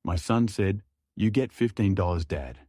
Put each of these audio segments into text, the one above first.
My son said, "You get $15, Dad."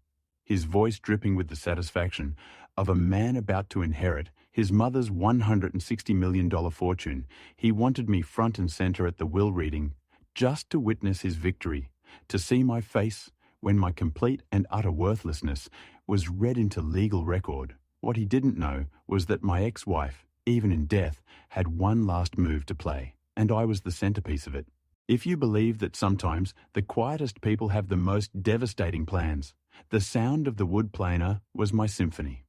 His voice dripping with the satisfaction of a man about to inherit his mother's $160 million fortune. He wanted me front and center at the will reading, just to witness his victory, to see my face when my complete and utter worthlessness was read into legal record. What he didn't know was that my ex-wife, even in death, had one last move to play, and I was the centerpiece of it. If you believe that sometimes the quietest people have the most devastating plans, the sound of the wood planer was my symphony.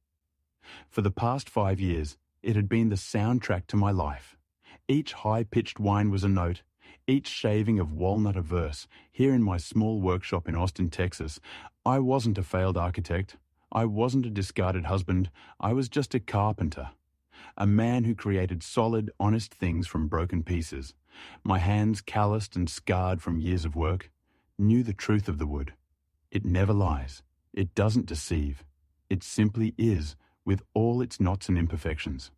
For the past 5 years, it had been the soundtrack to my life. Each high-pitched whine was a note, each shaving of walnut a verse. Here in my small workshop in Austin, Texas, I wasn't a failed architect. I wasn't a discarded husband. I was just a carpenter. A man who created solid, honest things from broken pieces. My hands, calloused and scarred from years of work, knew the truth of the wood. It never lies. It doesn't deceive. It simply is, with all its knots and imperfections.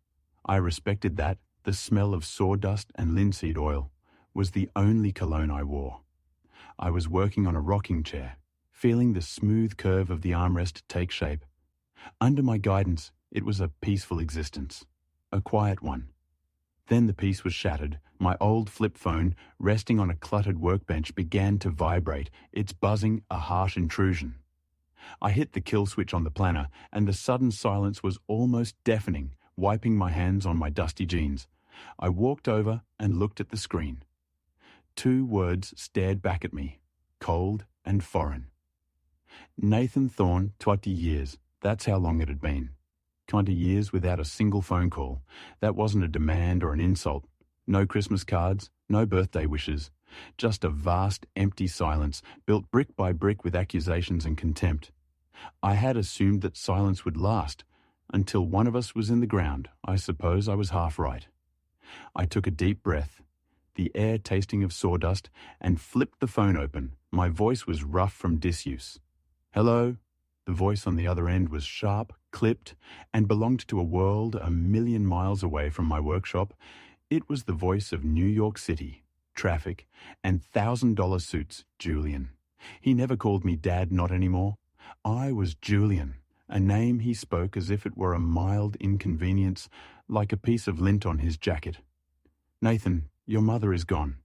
I respected that. The smell of sawdust and linseed oil was the only cologne I wore. I was working on a rocking chair, feeling the smooth curve of the armrest take shape. Under my guidance, it was a peaceful existence, a quiet one. Then the peace was shattered. My old flip phone, resting on a cluttered workbench, began to vibrate, its buzzing a harsh intrusion. I hit the kill switch on the planner, and the sudden silence was almost deafening, wiping my hands on my dusty jeans. I walked over and looked at the screen. 2 words stared back at me, cold and foreign. Nathan Thorne, 20 years. That's how long it had been. 20 years without a single phone call. That wasn't a demand or an insult. No Christmas cards, no birthday wishes. Just a vast, empty silence, built brick by brick with accusations and contempt. I had assumed that silence would last, until one of us was in the ground. I suppose I was half right. I took a deep breath, the air tasting of sawdust, and flipped the phone open. My voice was rough from disuse. "Hello?" The voice on the other end was sharp, clipped, and belonged to a world a million miles away from my workshop. It was the voice of New York City, traffic, and $1,000 suits, Julian. He never called me Dad, not anymore. I was Julian, a name he spoke as if it were a mild inconvenience, like a piece of lint on his jacket. "Nathan, your mother is gone."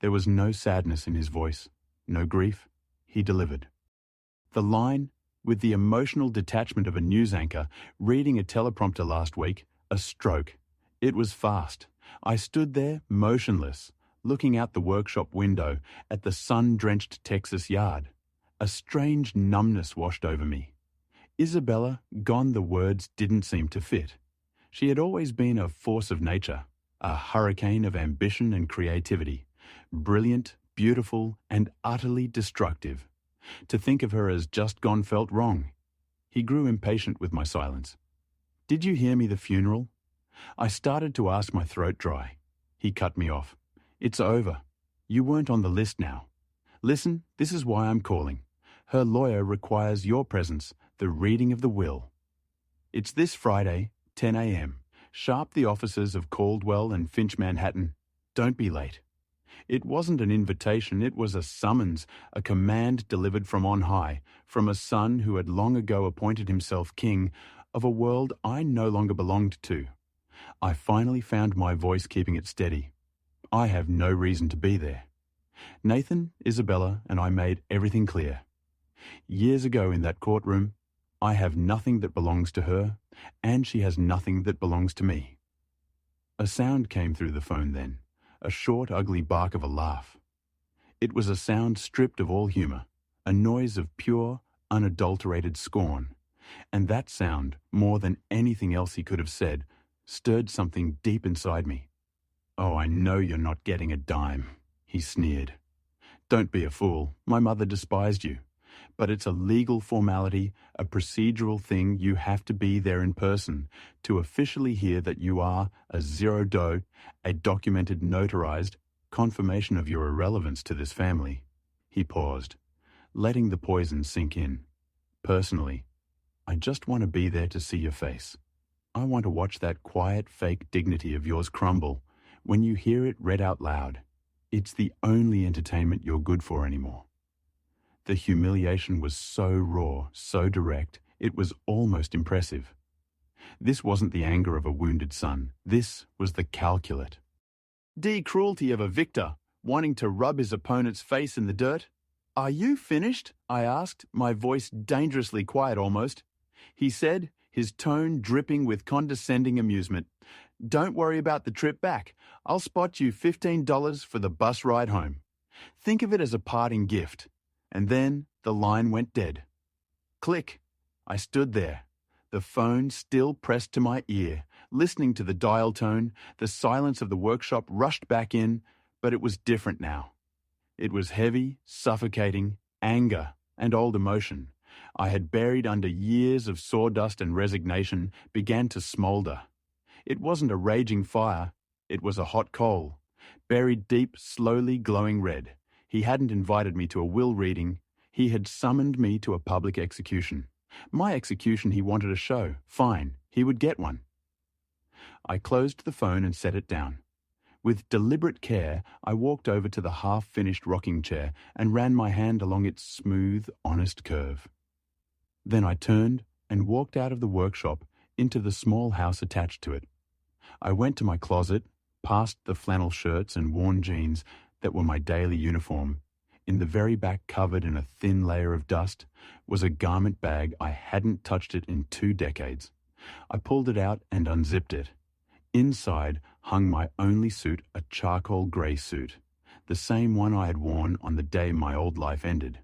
There was no sadness in his voice, no grief. He delivered. The line, with the emotional detachment of a news anchor reading a teleprompter last week, a stroke. It was fast. I stood there, motionless, looking out the workshop window at the sun-drenched Texas yard. A strange numbness washed over me. Isabella, gone, the words didn't seem to fit. She had always been a force of nature, a hurricane of ambition and creativity, brilliant, beautiful, and utterly destructive. To think of her as just gone felt wrong. He grew impatient with my silence. "Did you hear me the funeral?" I started to ask, my throat dry. He cut me off. "It's over. You weren't on the list now. Listen, this is why I'm calling. Her lawyer requires your presence, the reading of the will. It's this Friday, 10 a.m. Sharp, the offices of Caldwell and Finch, Manhattan. Don't be late." It wasn't an invitation, it was a summons, a command delivered from on high, from a son who had long ago appointed himself king of a world I no longer belonged to. I finally found my voice keeping it steady. "I have no reason to be there. Nathan, Isabella, and I made everything clear. Years ago in that courtroom, I have nothing that belongs to her, and she has nothing that belongs to me." A sound came through the phone then, a short, ugly bark of a laugh. It was a sound stripped of all humor, a noise of pure, unadulterated scorn. And that sound, more than anything else he could have said, stirred something deep inside me. "Oh, I know you're not getting a dime," he sneered. "Don't be a fool. My mother despised you. But it's a legal formality, a procedural thing. You have to be there in person to officially hear that you are a zero do, a documented, notarized confirmation of your irrelevance to this family." He paused, letting the poison sink in. "Personally, I just want to be there to see your face. I want to watch that quiet, fake dignity of yours crumble when you hear it read out loud. It's the only entertainment you're good for anymore." The humiliation was so raw, so direct, it was almost impressive. This wasn't the anger of a wounded son. This was the calculate. Cruelty of a victor, wanting to rub his opponent's face in the dirt. "Are you finished?" I asked, my voice dangerously quiet almost. He said, his tone dripping with condescending amusement, "Don't worry about the trip back. I'll spot you $15 for the bus ride home. Think of it as a parting gift." And then the line went dead. Click. I stood there, the phone still pressed to my ear, listening to the dial tone. The silence of the workshop rushed back in, but it was different now. It was heavy, suffocating, anger, and old emotion I had buried under years of sawdust and resignation began to smoulder. It wasn't a raging fire, it was a hot coal, buried deep, slowly glowing red. He hadn't invited me to a will reading, he had summoned me to a public execution. My execution he wanted a show. Fine, he would get one. I closed the phone and set it down. With deliberate care, I walked over to the half-finished rocking chair and ran my hand along its smooth, honest curve. Then I turned and walked out of the workshop into the small house attached to it. I went to my closet, past the flannel shirts and worn jeans that were my daily uniform. In the very back, covered in a thin layer of dust, was a garment bag. I hadn't touched it in 2 decades. I pulled it out and unzipped it. Inside hung my only suit, a charcoal grey suit, the same one I had worn on the day my old life ended.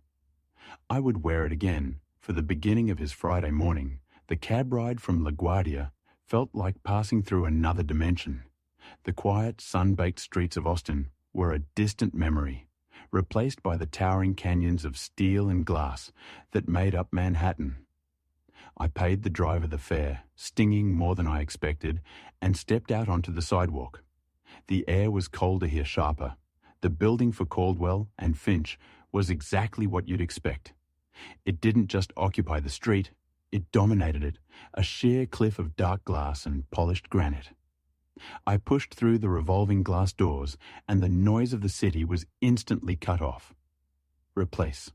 I would wear it again for the beginning of his Friday morning. The cab ride from LaGuardia felt like passing through another dimension. The quiet, sun-baked streets of Austin were a distant memory, replaced by the towering canyons of steel and glass that made up Manhattan. I paid the driver the fare, stinging more than I expected, and stepped out onto the sidewalk. The air was colder here, sharper. The building for Caldwell and Finch was exactly what you'd expect. It didn't just occupy the street, it dominated it, a sheer cliff of dark glass and polished granite. I pushed through the revolving glass doors, and the noise of the city was instantly cut off. Replace.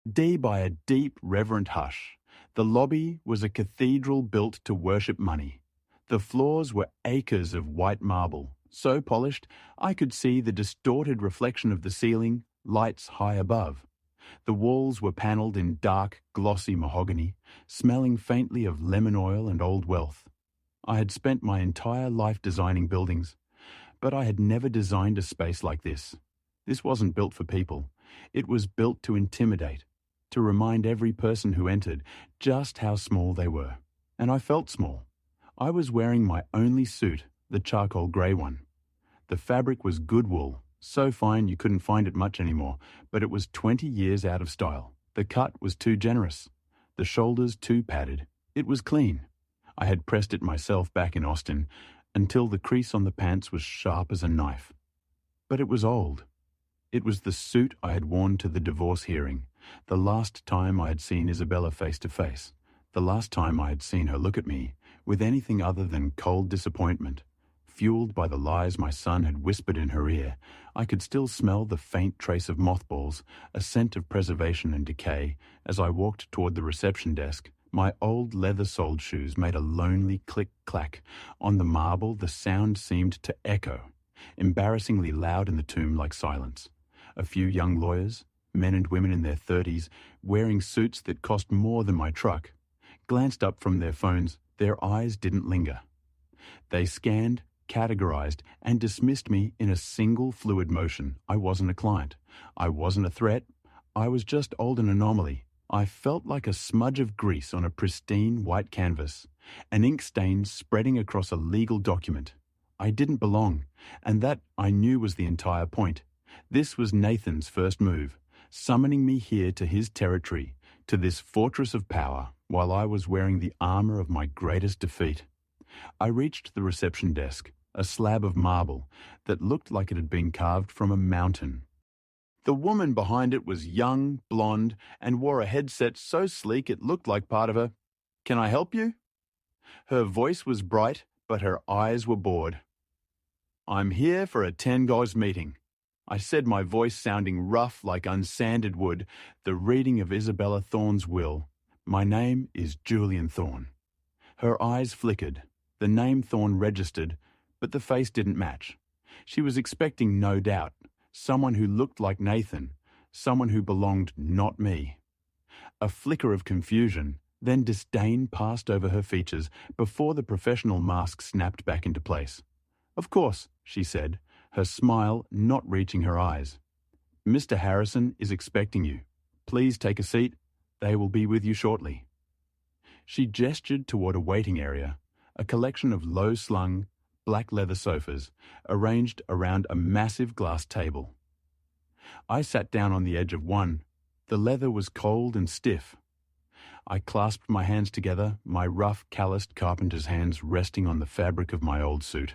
By a deep, reverent hush. The lobby was a cathedral built to worship money. The floors were acres of white marble, so polished I could see the distorted reflection of the ceiling, lights high above. The walls were panelled in dark, glossy mahogany, smelling faintly of lemon oil and old wealth. I had spent my entire life designing buildings, but I had never designed a space like this. This wasn't built for people. It was built to intimidate, to remind every person who entered just how small they were. And I felt small. I was wearing my only suit, the charcoal grey one. The fabric was good wool, so fine you couldn't find it much anymore, but it was 20 years out of style. The cut was too generous, the shoulders too padded. It was clean. I had pressed it myself back in Austin until the crease on the pants was sharp as a knife. But it was old. It was the suit I had worn to the divorce hearing, the last time I had seen Isabella face to face, the last time I had seen her look at me with anything other than cold disappointment. Fueled by the lies my son had whispered in her ear, I could still smell the faint trace of mothballs, a scent of preservation and decay, as I walked toward the reception desk. My old leather-soled shoes made a lonely click-clack. On the marble, the sound seemed to echo, embarrassingly loud in the tomb like silence. A few young lawyers, men and women in their 30s, wearing suits that cost more than my truck, glanced up from their phones. Their eyes didn't linger. They scanned, categorized, and dismissed me in a single fluid motion. I wasn't a client. I wasn't a threat. I was just old and anomaly. I felt like a smudge of grease on a pristine white canvas, an ink stain spreading across a legal document. I didn't belong, and that I knew was the entire point. This was Nathan's first move, summoning me here to his territory, to this fortress of power, while I was wearing the armor of my greatest defeat. I reached the reception desk, a slab of marble that looked like it had been carved from a mountain. The woman behind it was young, blonde, and wore a headset so sleek it looked like part of her. "Can I help you?" Her voice was bright, but her eyes were bored. "I'm here for a $10 meeting." I said, my voice sounding rough like unsanded wood, the reading of Isabella Thorne's will. My name is Julian Thorne. Her eyes flickered. The name Thorne registered, but the face didn't match. She was expecting, no doubt, someone who looked like Nathan, someone who belonged not me. A flicker of confusion, then disdain passed over her features before the professional mask snapped back into place. "Of course," she said, her smile not reaching her eyes. "Mr. Harrison is expecting you. Please take a seat. They will be with you shortly." She gestured toward a waiting area, a collection of low-slung, black leather sofas arranged around a massive glass table. I sat down on the edge of one. The leather was cold and stiff. I clasped my hands together, my rough, calloused carpenter's hands resting on the fabric of my old suit.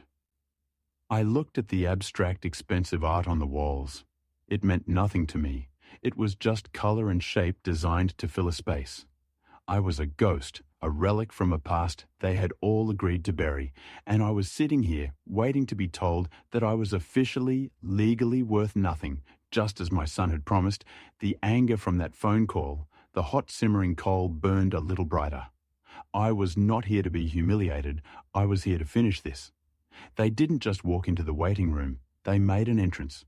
I looked at the abstract, expensive art on the walls. It meant nothing to me. It was just color and shape designed to fill a space. I was a ghost, a relic from a past they had all agreed to bury, and I was sitting here waiting to be told that I was officially, legally worth nothing, just as my son had promised. The anger from that phone call, the hot simmering coal burned a little brighter. I was not here to be humiliated. I was here to finish this. They didn't just walk into the waiting room. They made an entrance.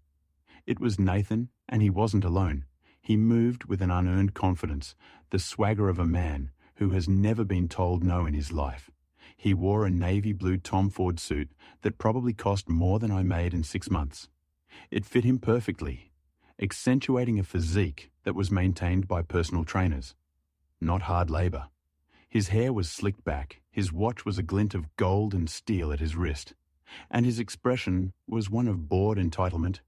It was Nathan, and he wasn't alone. He moved with an unearned confidence, the swagger of a man who has never been told no in his life. He wore a navy blue Tom Ford suit that probably cost more than I made in 6 months. It fit him perfectly, accentuating a physique that was maintained by personal trainers, not hard labor. His hair was slicked back, his watch was a glint of gold and steel at his wrist, and his expression was one of bored entitlement.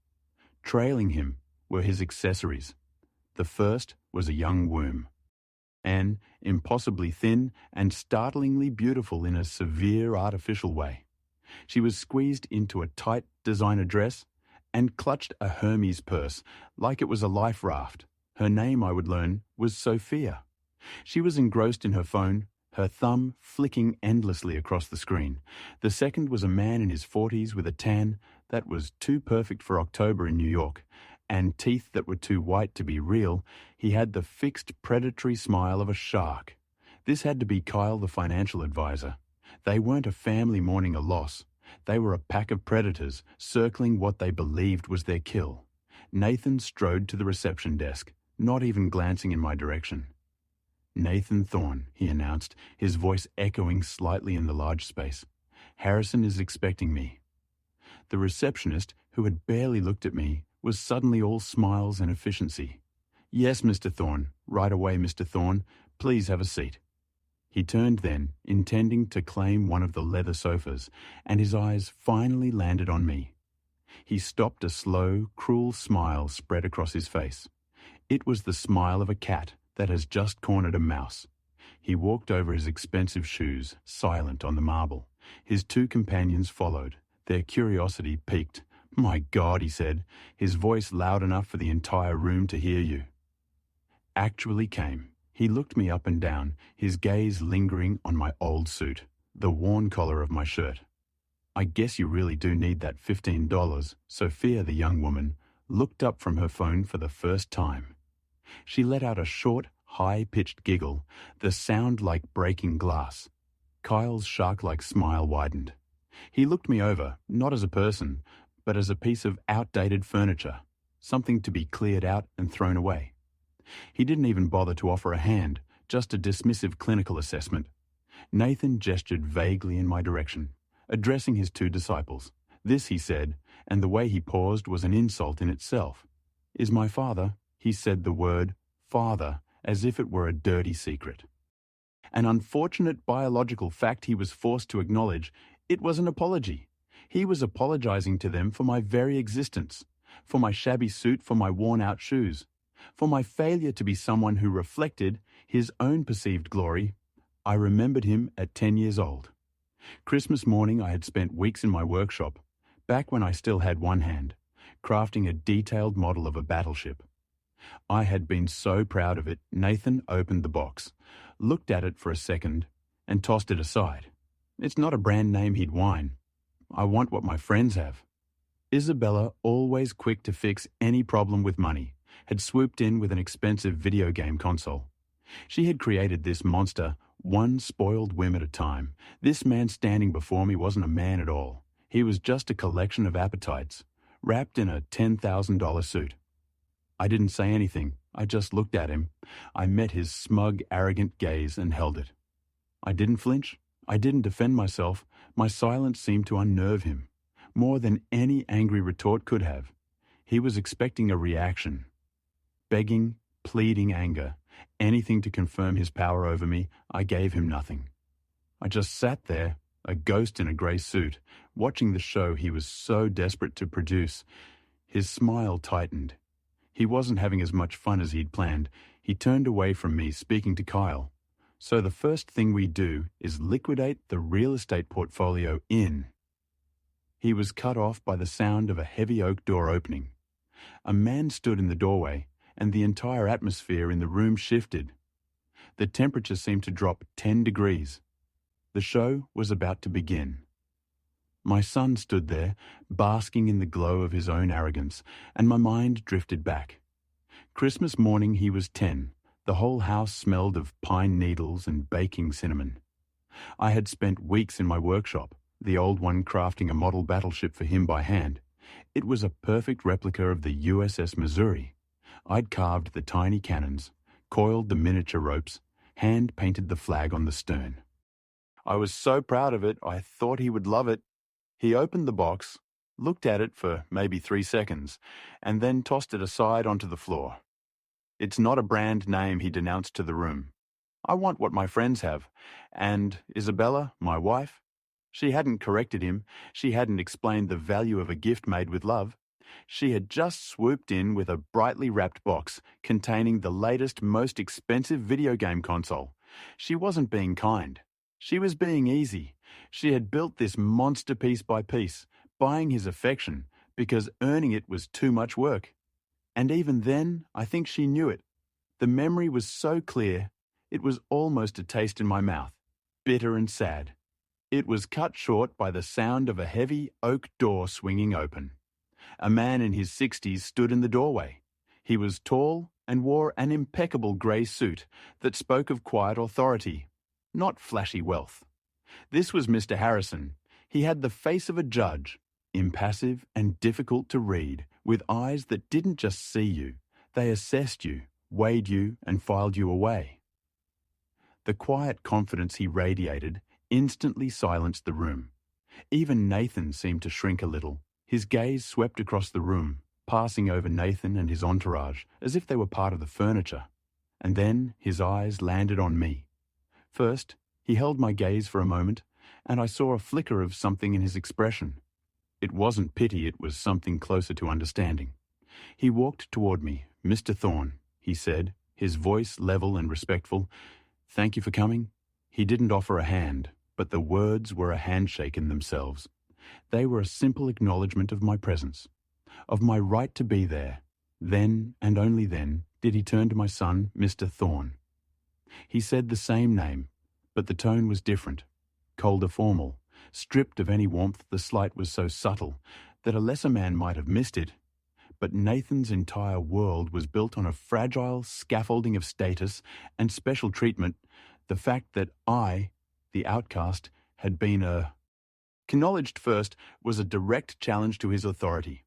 Trailing him were his accessories. The first was a young womb. Anne, impossibly thin and startlingly beautiful in a severe artificial way. She was squeezed into a tight designer dress and clutched a Hermes purse like it was a life raft. Her name, I would learn, was Sophia. She was engrossed in her phone, her thumb flicking endlessly across the screen. The second was a man in his 40s with a tan that was too perfect for October in New York, and teeth that were too white to be real. He had the fixed predatory smile of a shark. This had to be Kyle, the financial advisor. They weren't a family mourning a loss. They were a pack of predators circling what they believed was their kill. Nathan strode to the reception desk, not even glancing in my direction. "Nathan Thorne," he announced, his voice echoing slightly in the large space. "Harrison is expecting me." The receptionist, who had barely looked at me, was suddenly all smiles and efficiency. "Yes, Mr. Thorne. Right away, Mr. Thorne. Please have a seat." He turned then, intending to claim one of the leather sofas, and his eyes finally landed on me. He stopped, a slow, cruel smile spread across his face. It was the smile of a cat that has just cornered a mouse. He walked over his expensive shoes, silent on the marble. His two companions followed, their curiosity piqued. "My God," he said, his voice loud enough for the entire room to hear you. Actually came. He looked me up and down, his gaze lingering on my old suit, the worn collar of my shirt. "I guess you really do need that $15. Sophia, the young woman, looked up from her phone for the first time. She let out a short, high-pitched giggle, the sound like breaking glass. Kyle's shark-like smile widened. He looked me over, not as a person, but as a piece of outdated furniture, something to be cleared out and thrown away. He didn't even bother to offer a hand, just a dismissive clinical assessment. Nathan gestured vaguely in my direction, addressing his two disciples. "This," he said, and the way he paused was an insult in itself. "Is my father," he said the word father as if it were a dirty secret. An unfortunate biological fact he was forced to acknowledge. It was an apology. He was apologizing to them for my very existence, for my shabby suit, for my worn-out shoes, for my failure to be someone who reflected his own perceived glory. I remembered him at 10 years old. Christmas morning I had spent weeks in my workshop, back when I still had one hand, crafting a detailed model of a battleship. I had been so proud of it. Nathan opened the box, looked at it for a second, and tossed it aside. "It's not a brand name," he'd whine. "I want what my friends have." Isabella, always quick to fix any problem with money, had swooped in with an expensive video game console. She had created this monster, one spoiled whim at a time. This man standing before me wasn't a man at all. He was just a collection of appetites, wrapped in a $10,000 suit. I didn't say anything. I just looked at him. I met his smug, arrogant gaze and held it. I didn't flinch. I didn't defend myself. My silence seemed to unnerve him, more than any angry retort could have. He was expecting a reaction. Begging, pleading anger, anything to confirm his power over me. I gave him nothing. I just sat there, a ghost in a grey suit, watching the show he was so desperate to produce. His smile tightened. He wasn't having as much fun as he'd planned. He turned away from me, speaking to Kyle. So the first thing we do is liquidate the real estate portfolio in. He was cut off by the sound of a heavy oak door opening. A man stood in the doorway, and the entire atmosphere in the room shifted. The temperature seemed to drop 10 degrees. The show was about to begin. My son stood there, basking in the glow of his own arrogance, and my mind drifted back. Christmas morning he was 10. The whole house smelled of pine needles and baking cinnamon. I had spent weeks in my workshop, the old one crafting a model battleship for him by hand. It was a perfect replica of the USS Missouri. I'd carved the tiny cannons, coiled the miniature ropes, hand-painted the flag on the stern. I was so proud of it, I thought he would love it. He opened the box, looked at it for maybe 3 seconds, and then tossed it aside onto the floor. It's not a brand name, he denounced to the room. I want what my friends have. And Isabella, my wife, she hadn't corrected him. She hadn't explained the value of a gift made with love. She had just swooped in with a brightly wrapped box containing the latest, most expensive video game console. She wasn't being kind. She was being easy. She had built this monster piece by piece, buying his affection because earning it was too much work. And even then, I think she knew it. The memory was so clear, it was almost a taste in my mouth, bitter and sad. It was cut short by the sound of a heavy oak door swinging open. A man in his 60s stood in the doorway. He was tall and wore an impeccable grey suit that spoke of quiet authority, not flashy wealth. This was Mr. Harrison. He had the face of a judge, impassive and difficult to read, with eyes that didn't just see you, they assessed you, weighed you, and filed you away. The quiet confidence he radiated instantly silenced the room. Even Nathan seemed to shrink a little. His gaze swept across the room, passing over Nathan and his entourage, as if they were part of the furniture. And then his eyes landed on me. First, he held my gaze for a moment, and I saw a flicker of something in his expression. It wasn't pity, it was something closer to understanding. He walked toward me. "Mr. Thorne," he said, his voice level and respectful. "Thank you for coming." He didn't offer a hand, but the words were a handshake in themselves. They were a simple acknowledgement of my presence, of my right to be there. Then, and only then, did he turn to my son, Mr. Thorne. He said the same name, but the tone was different, colder formal. Stripped of any warmth, the slight was so subtle that a lesser man might have missed it. But Nathan's entire world was built on a fragile scaffolding of status and special treatment. The fact that I, the outcast, had been acknowledged first was a direct challenge to his authority.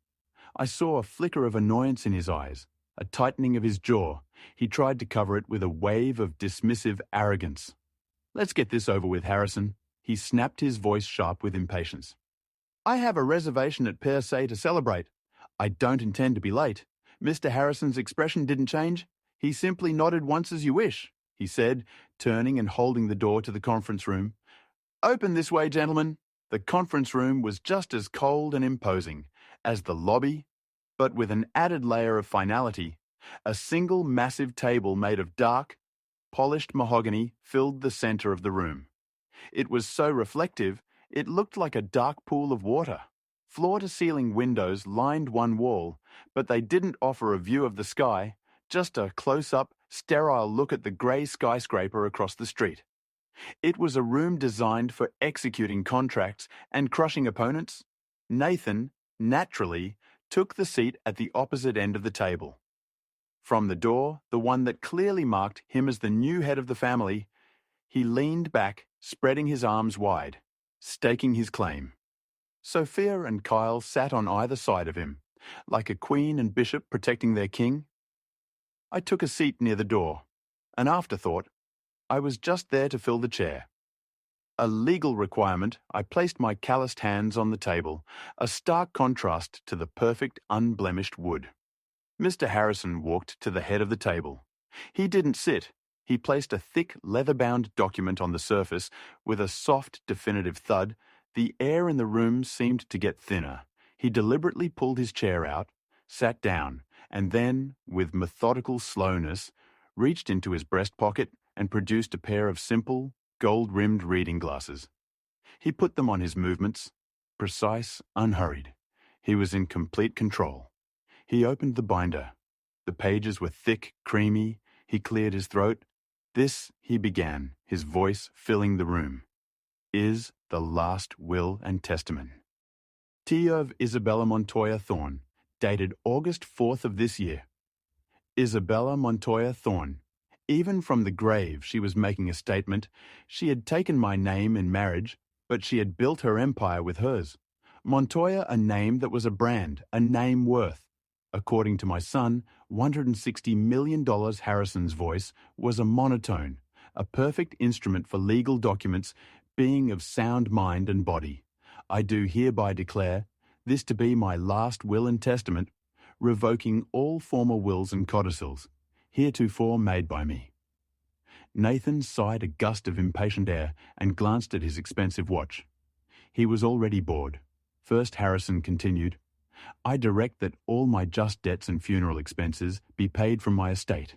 I saw a flicker of annoyance in his eyes, a tightening of his jaw. He tried to cover it with a wave of dismissive arrogance. "Let's get this over with, Harrison." He snapped, his voice sharp with impatience. "I have a reservation at Per Se to celebrate. I don't intend to be late." Mr. Harrison's expression didn't change. "He simply nodded once as you wish," he said, turning and holding the door to the conference room. "Open this way, gentlemen." The conference room was just as cold and imposing as the lobby, but with an added layer of finality. A single massive table made of dark, polished mahogany filled the center of the room. It was so reflective, it looked like a dark pool of water. Floor-to-ceiling windows lined one wall, but they didn't offer a view of the sky, just a close-up, sterile look at the grey skyscraper across the street. It was a room designed for executing contracts and crushing opponents. Nathan, naturally took the seat at the opposite end of the table. From the door, the one that clearly marked him as the new head of the family, he leaned back, spreading his arms wide, staking his claim. Sophia and Kyle sat on either side of him, like a queen and bishop protecting their king. I took a seat near the door. An afterthought. I was just there to fill the chair. A legal requirement, I placed my calloused hands on the table, a stark contrast to the perfect, unblemished wood. Mr. Harrison walked to the head of the table. He didn't sit. He placed a thick, leather-bound document on the surface. With a soft, definitive thud, the air in the room seemed to get thinner. He deliberately pulled his chair out, sat down, and then, with methodical slowness, reached into his breast pocket and produced a pair of simple, gold-rimmed reading glasses. He put them on his movements, precise, unhurried. He was in complete control. He opened the binder. The pages were thick, creamy. He cleared his throat. This, he began, his voice filling the room, is the last will and testament. T of Isabella Montoya Thorne, dated August 4th of this year. Isabella Montoya Thorne. Even from the grave she was making a statement. She had taken my name in marriage, but she had built her empire with hers. Montoya, a name that was a brand, a name worth. According to my son, $160 million Harrison's voice was a monotone, a perfect instrument for legal documents, being of sound mind and body. I do hereby declare this to be my last will and testament, revoking all former wills and codicils, heretofore made by me. Nathan sighed a gust of impatient air and glanced at his expensive watch. He was already bored. First Harrison continued, I direct that all my just debts and funeral expenses be paid from my estate.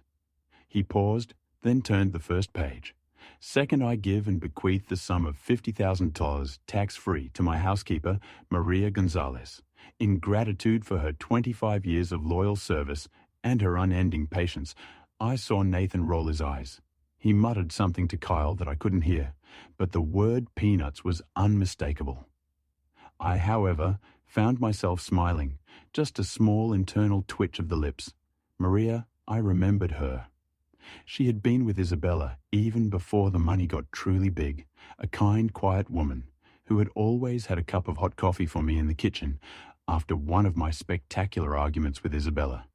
He paused, then turned the first page. Second, I give and bequeath the sum of $50,000 tax-free to my housekeeper, Maria Gonzalez, in gratitude for her 25 years of loyal service and her unending patience. I saw Nathan roll his eyes. He muttered something to Kyle that I couldn't hear, but the word peanuts was unmistakable. I, however, found myself smiling, just a small internal twitch of the lips. Maria, I remembered her. She had been with Isabella even before the money got truly big, a kind, quiet woman who had always had a cup of hot coffee for me in the kitchen after one of my spectacular arguments with Isabella.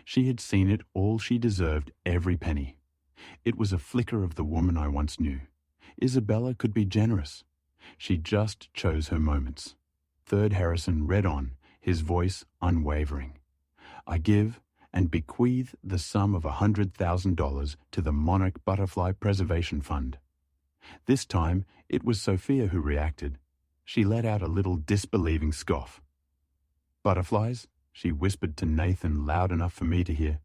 She had seen it all she deserved, every penny. It was a flicker of the woman I once knew. Isabella could be generous. She just chose her moments. Third Harrison read on, his voice unwavering. I give and bequeath the sum of $100,000 to the Monarch Butterfly Preservation Fund. This time, it was Sophia who reacted. She let out a little disbelieving scoff. Butterflies? She whispered to Nathan loud enough for me to hear.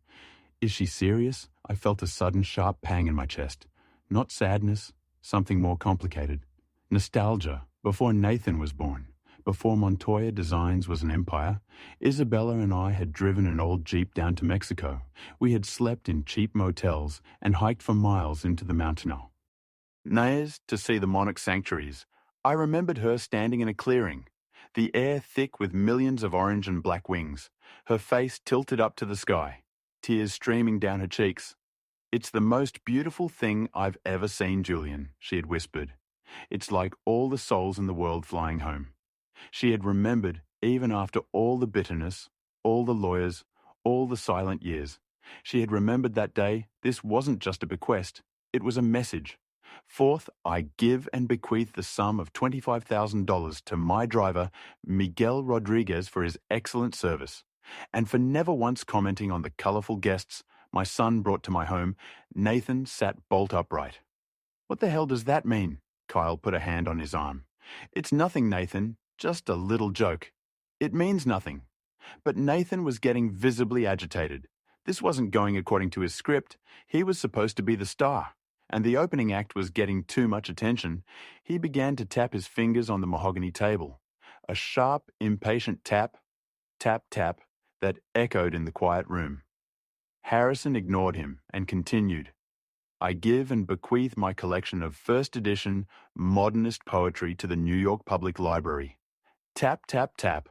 Is she serious? I felt a sudden sharp pang in my chest. Not sadness, something more complicated. Nostalgia, before Nathan was born. Before Montoya Designs was an empire, Isabella and I had driven an old Jeep down to Mexico. We had slept in cheap motels and hiked for miles into the mountainous. Nays to see the monarch sanctuaries. I remembered her standing in a clearing, the air thick with millions of orange and black wings, her face tilted up to the sky, tears streaming down her cheeks. It's the most beautiful thing I've ever seen, Julian, she had whispered. It's like all the souls in the world flying home. She had remembered, even after all the bitterness, all the lawyers, all the silent years. She had remembered that day. This wasn't just a bequest, it was a message. Fourth, I give and bequeath the sum of $25,000 to my driver, Miguel Rodriguez, for his excellent service, and for never once commenting on the colorful guests my son brought to my home. Nathan sat bolt upright. What the hell does that mean? Kyle put a hand on his arm. It's nothing, Nathan. Just a little joke. It means nothing. But Nathan was getting visibly agitated. This wasn't going according to his script. He was supposed to be the star, and the opening act was getting too much attention. He began to tap his fingers on the mahogany table. A sharp, impatient tap, tap, tap, that echoed in the quiet room. Harrison ignored him and continued. I give and bequeath my collection of first edition modernist poetry to the New York Public Library. Tap, tap, tap.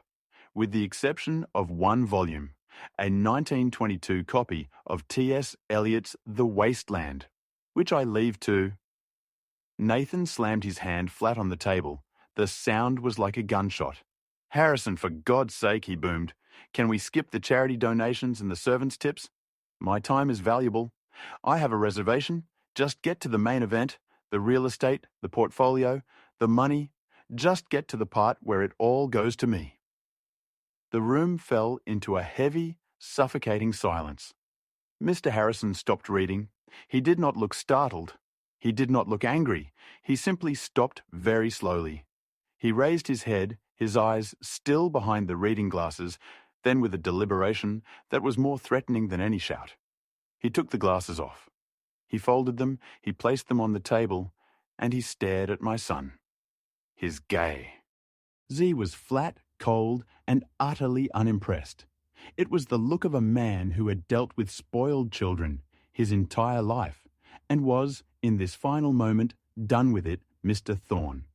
with the exception of one volume, a 1922 copy of T.S. Eliot's The Wasteland, which I leave to... Nathan slammed his hand flat on the table. The sound was like a gunshot. "Harrison, for God's sake," he boomed. "Can we skip the charity donations and the servants' tips? My time is valuable. I have a reservation. Just get to the main event, the real estate, the portfolio, the money. Just get to the part where it all goes to me." The room fell into a heavy, suffocating silence. Mr. Harrison stopped reading. He did not look startled. He did not look angry. He simply stopped very slowly. He raised his head, his eyes still behind the reading glasses, then with a deliberation that was more threatening than any shout. He took the glasses off. He folded them, he placed them on the table, and he stared at my son. His gaze. Z was flat, cold, and utterly unimpressed. It was the look of a man who had dealt with spoiled children his entire life, and was, in this final moment, done with it, Mr. Thorne.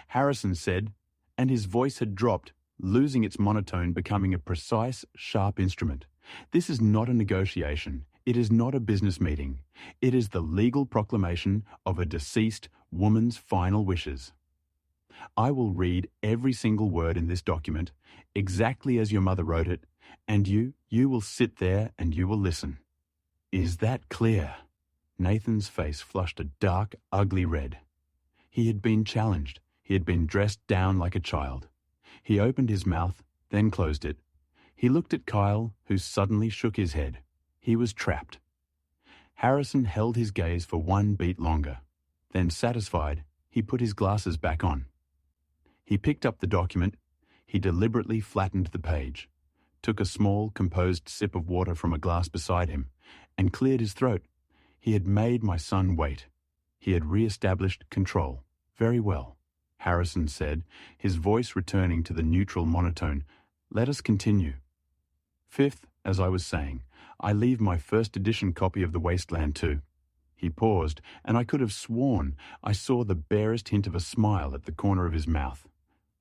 Harrison said, and his voice had dropped, losing its monotone, becoming a precise, sharp instrument. "This is not a negotiation. It is not a business meeting. It is the legal proclamation of a deceased woman's final wishes. I will read every single word in this document, exactly as your mother wrote it, and you will sit there and you will listen. Is that clear?" Nathan's face flushed a dark, ugly red. He had been challenged. He had been dressed down like a child. He opened his mouth, then closed it. He looked at Kyle, who suddenly shook his head. He was trapped. Harrison held his gaze for one beat longer. Then, satisfied, he put his glasses back on. He picked up the document. He deliberately flattened the page, took a small, composed sip of water from a glass beside him, and cleared his throat. He had made my son wait. He had re-established control. "Very well," Harrison said, his voice returning to the neutral monotone. "Let us continue. Fifth, as I was saying, I leave my first edition copy of The Wasteland too." He paused, and I could have sworn I saw the barest hint of a smile at the corner of his mouth.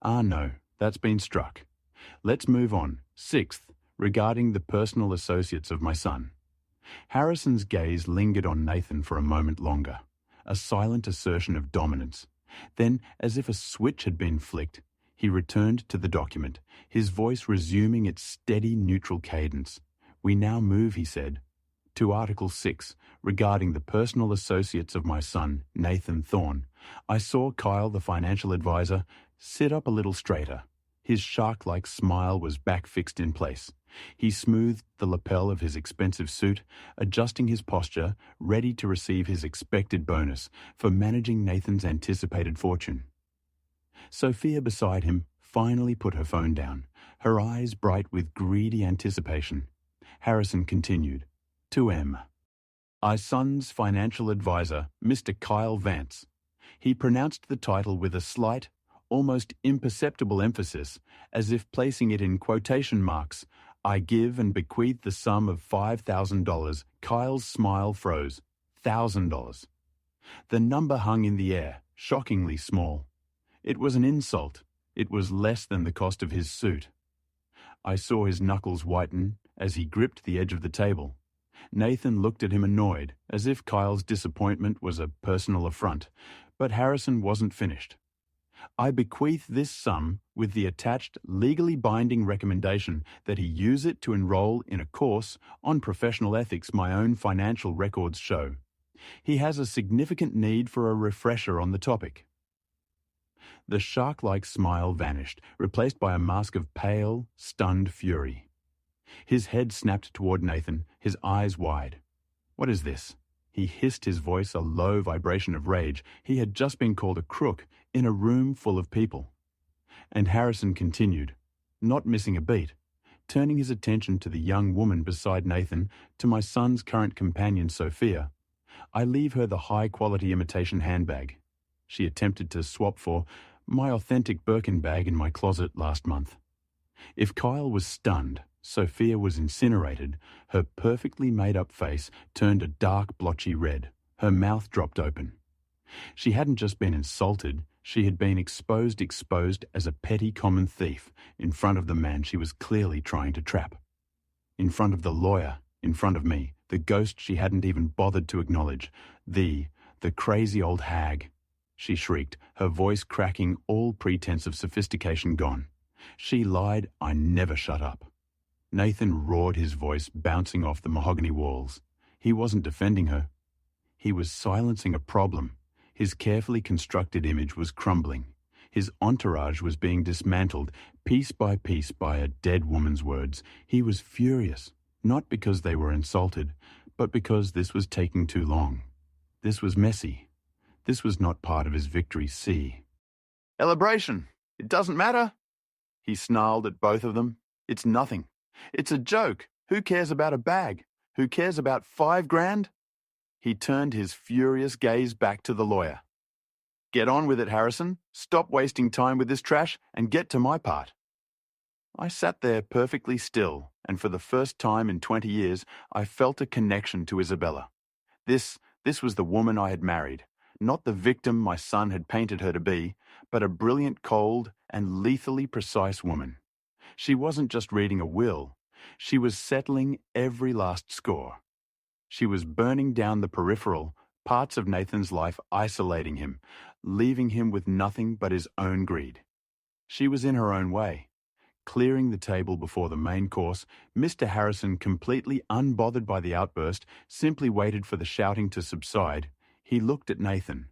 "Ah, no, that's been struck. Let's move on. Sixth, regarding the personal associates of my son." Harrison's gaze lingered on Nathan for a moment longer, a silent assertion of dominance. Then, as if a switch had been flicked, he returned to the document, his voice resuming its steady, neutral cadence. "We now move," he said, "to Article 6, regarding the personal associates of my son, Nathan Thorne." I saw Kyle, the financial advisor, sit up a little straighter. His shark-like smile was back fixed in place. He smoothed the lapel of his expensive suit, adjusting his posture, ready to receive his expected bonus for managing Nathan's anticipated fortune. Sophia beside him finally put her phone down, her eyes bright with greedy anticipation. Harrison continued, "To M. My son's financial advisor, Mr. Kyle Vance." He pronounced the title with a slight, almost imperceptible emphasis, as if placing it in quotation marks. "I give and bequeath the sum of $5,000. Kyle's smile froze. $1,000. The number hung in the air, shockingly small. It was an insult. It was less than the cost of his suit. I saw his knuckles whiten as he gripped the edge of the table. Nathan looked at him annoyed, as if Kyle's disappointment was a personal affront, but Harrison wasn't finished. "I bequeath this sum with the attached legally binding recommendation that he use it to enroll in a course on professional ethics my own financial records show. He has a significant need for a refresher on the topic." The shark-like smile vanished, replaced by a mask of pale, stunned fury. His head snapped toward Nathan, his eyes wide. "What is this?" He hissed, his voice a low vibration of rage. He had just been called a crook in a room full of people. And Harrison continued, not missing a beat, turning his attention to the young woman beside Nathan, to my son's current companion, Sophia. "I leave her the high-quality imitation handbag she attempted to swap for my authentic Birkin bag in my closet last month." If Kyle was stunned, Sophia was incinerated. Her perfectly made-up face turned a dark, blotchy red. Her mouth dropped open. She hadn't just been insulted, She had been exposed as a petty common thief in front of the man she was clearly trying to trap. In front of the lawyer, in front of me, the ghost she hadn't even bothered to acknowledge, the crazy old hag. She shrieked, her voice cracking, all pretense of sophistication gone. She lied, I never shut up. Nathan roared, his voice bouncing off the mahogany walls. He wasn't defending her. He was silencing a problem. His carefully constructed image was crumbling. His entourage was being dismantled, piece by piece, by a dead woman's words. He was furious, not because they were insulted, but because this was taking too long. This was messy. This was not part of his victory. Celebration! It doesn't matter! He snarled at both of them. It's nothing. It's a joke. Who cares about a bag? Who cares about $5,000? He turned his furious gaze back to the lawyer. Get on with it, Harrison. Stop wasting time with this trash and get to my part. I sat there perfectly still, and for the first time in 20 years, I felt a connection to Isabella. This was the woman I had married, not the victim my son had painted her to be, but a brilliant, cold, and lethally precise woman. She wasn't just reading a will. She was settling every last score. She was burning down the peripheral parts of Nathan's life, isolating him, leaving him with nothing but his own greed. She was in her own way. Clearing the table before the main course, Mr. Harrison, completely unbothered by the outburst, simply waited for the shouting to subside. He looked at Nathan.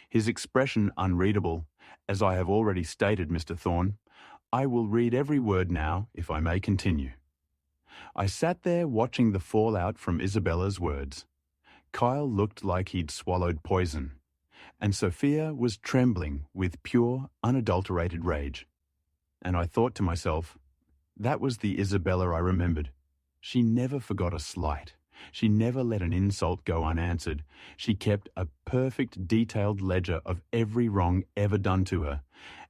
His expression unreadable. As I have already stated, Mr. Thorne, I will read every word now, if I may continue. I sat there watching the fallout from Isabella's words. Kyle looked like he'd swallowed poison, and Sophia was trembling with pure, unadulterated rage. And I thought to myself, that was the Isabella I remembered. She never forgot a slight. She never let an insult go unanswered. She kept a perfect, detailed ledger of every wrong ever done to her.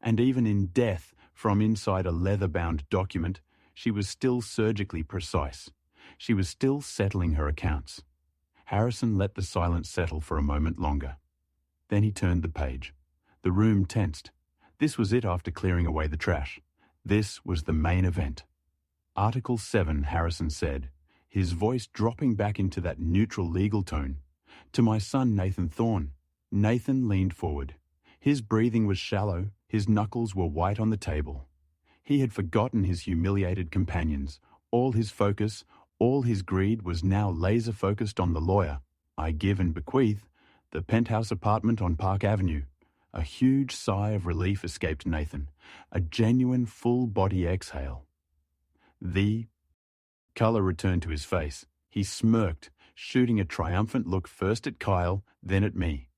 And even in death, from inside a leather-bound document, she was still surgically precise. She was still settling her accounts. Harrison let the silence settle for a moment longer. Then he turned the page. The room tensed. This was it after clearing away the trash. This was the main event. Article 7, Harrison said, his voice dropping back into that neutral legal tone. To my son, Nathan Thorne. Nathan leaned forward. His breathing was shallow. His knuckles were white on the table. He had forgotten his humiliated companions. All his focus, all his greed was now laser-focused on the lawyer. I give and bequeath the penthouse apartment on Park Avenue. A huge sigh of relief escaped Nathan, a genuine full-body exhale. The colour returned to his face. He smirked, shooting a triumphant look first at Kyle, then at me.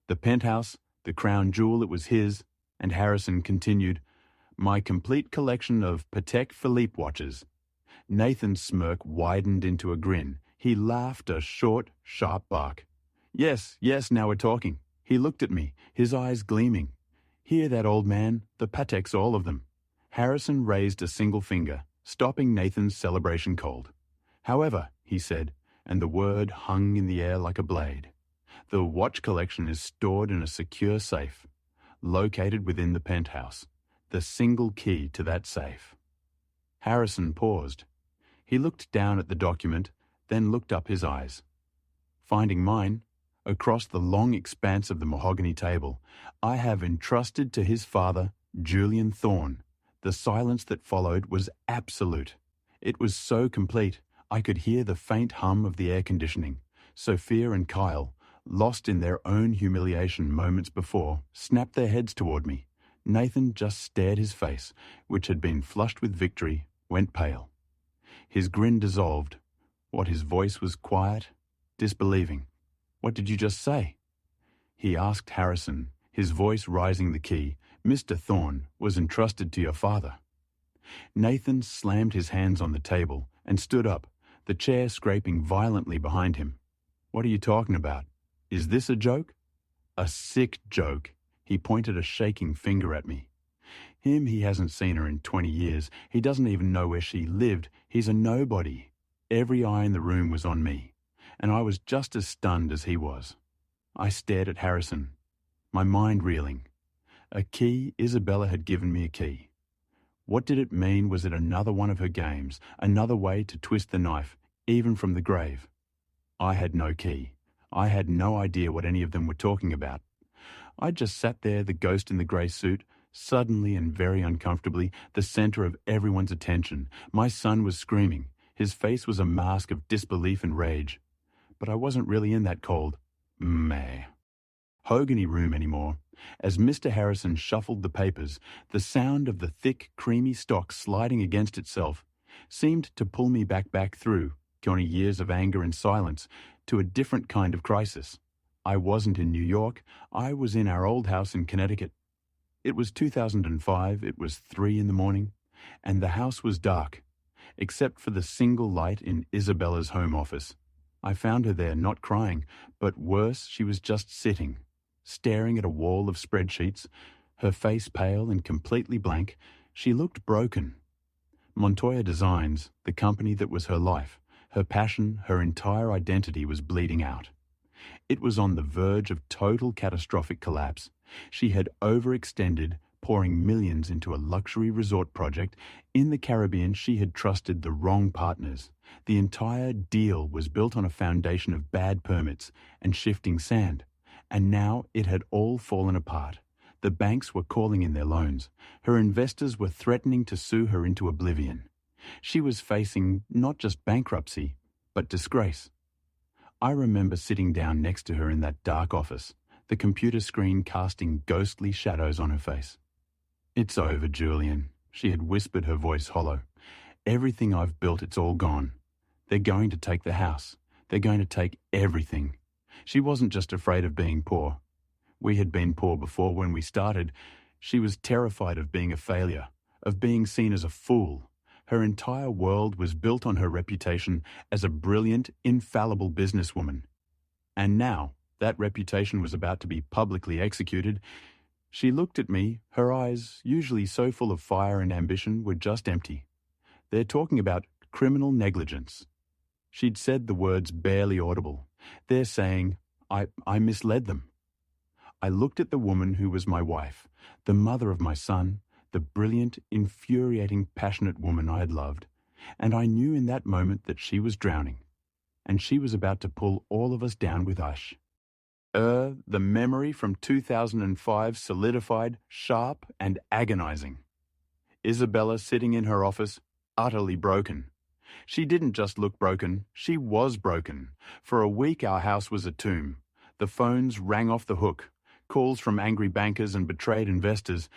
The penthouse, the crown jewel, it was his, and Harrison continued, my complete collection of Patek Philippe watches. Nathan's smirk widened into a grin. He laughed a short, sharp bark. Yes, now we're talking. He looked at me, his eyes gleaming. Hear that, old man? The Pateks, all of them. Harrison raised a single finger, stopping Nathan's celebration cold. However, he said, and the word hung in the air like a blade, the watch collection is stored in a secure safe, located within the penthouse. The single key to that safe. Harrison paused. He looked down at the document, then looked up his eyes. Finding mine, across the long expanse of the mahogany table, I have entrusted to his father, Julian Thorne. The silence that followed was absolute. It was so complete, I could hear the faint hum of the air conditioning. Sophia and Kyle, lost in their own humiliation moments before, snapped their heads toward me. Nathan just stared. His face, which had been flushed with victory, went pale. His grin dissolved. His voice was quiet, disbelieving. What did you just say? He asked Harrison, his voice rising the key. Mr. Thorne was entrusted to your father. Nathan slammed his hands on the table and stood up, the chair scraping violently behind him. What are you talking about? Is this a joke? A sick joke. He pointed a shaking finger at me. He hasn't seen her in 20 years. He doesn't even know where she lived. He's a nobody. Every eye in the room was on me, and I was just as stunned as he was. I stared at Harrison, my mind reeling. A key. Isabella had given me a key. What did it mean? Was it another one of her games, another way to twist the knife, even from the grave? I had no key. I had no idea what any of them were talking about. I just sat there, the ghost in the grey suit, suddenly and very uncomfortably, the centre of everyone's attention. My son was screaming. His face was a mask of disbelief and rage. But I wasn't really in that cold, meh, Hogany room anymore. As Mr. Harrison shuffled the papers, the sound of the thick, creamy stock sliding against itself seemed to pull me back through 20 years of anger and silence to a different kind of crisis. I wasn't in New York. I was in our old house in Connecticut. It was 2005. It was 3 in the morning, and the house was dark, except for the single light in Isabella's home office. I found her there, not crying, but worse, she was just sitting, staring at a wall of spreadsheets, her face pale and completely blank. She looked broken. Montoya Designs, the company that was her life, her passion, her entire identity was bleeding out. It was on the verge of total catastrophic collapse. She had overextended, pouring millions into a luxury resort project. In the Caribbean, she had trusted the wrong partners. The entire deal was built on a foundation of bad permits and shifting sand. And now it had all fallen apart. The banks were calling in their loans. Her investors were threatening to sue her into oblivion. She was facing not just bankruptcy, but disgrace. I remember sitting down next to her in that dark office, the computer screen casting ghostly shadows on her face. "It's over, Julian," she had whispered, her voice hollow. "Everything I've built, it's all gone. They're going to take the house. They're going to take everything." She wasn't just afraid of being poor. We had been poor before when we started. She was terrified of being a failure, of being seen as a fool. Her entire world was built on her reputation as a brilliant, infallible businesswoman. And now that reputation was about to be publicly executed. She looked at me. Her eyes, usually so full of fire and ambition, were just empty. "They're talking about criminal negligence." She'd said the words barely audible. "They're saying I misled them." I looked at the woman who was my wife, the mother of my son, the brilliant, infuriating, passionate woman I had loved, and I knew in that moment that she was drowning, and she was about to pull all of us down with us. The memory from 2005 solidified, sharp and agonizing. Isabella sitting in her office, utterly broken. She didn't just look broken, she was broken. For a week our house was a tomb. The phones rang off the hook. Calls from angry bankers and betrayed investors.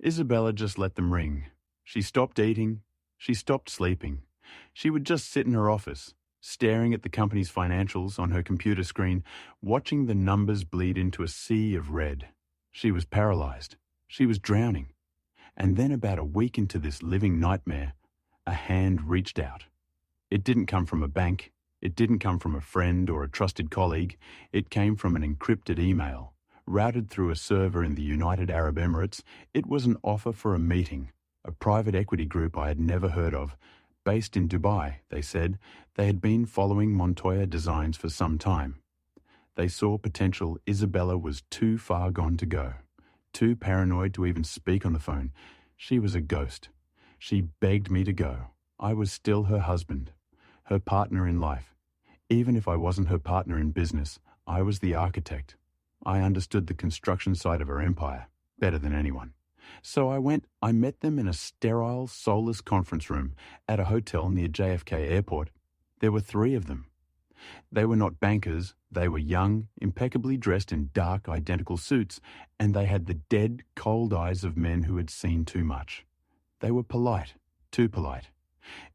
Isabella just let them ring. She stopped eating. She stopped sleeping. She would just sit in her office, staring at the company's financials on her computer screen, watching the numbers bleed into a sea of red. She was paralyzed. She was drowning. And then about a week into this living nightmare, a hand reached out. It didn't come from a bank. It didn't come from a friend or a trusted colleague. It came from an encrypted email, routed through a server in the United Arab Emirates. It was an offer for a meeting, a private equity group I had never heard of. Based in Dubai, they said. They had been following Montoya Designs for some time. They saw potential. Isabella was too far gone to go, too paranoid to even speak on the phone. She was a ghost. She begged me to go. I was still her husband, her partner in life. Even if I wasn't her partner in business, I was the architect. I understood the construction side of her empire better than anyone. So I met them in a sterile, soulless conference room at a hotel near JFK Airport. There were 3 of them. They were not bankers. They were young, impeccably dressed in dark, identical suits, and they had the dead, cold eyes of men who had seen too much. They were polite, too polite.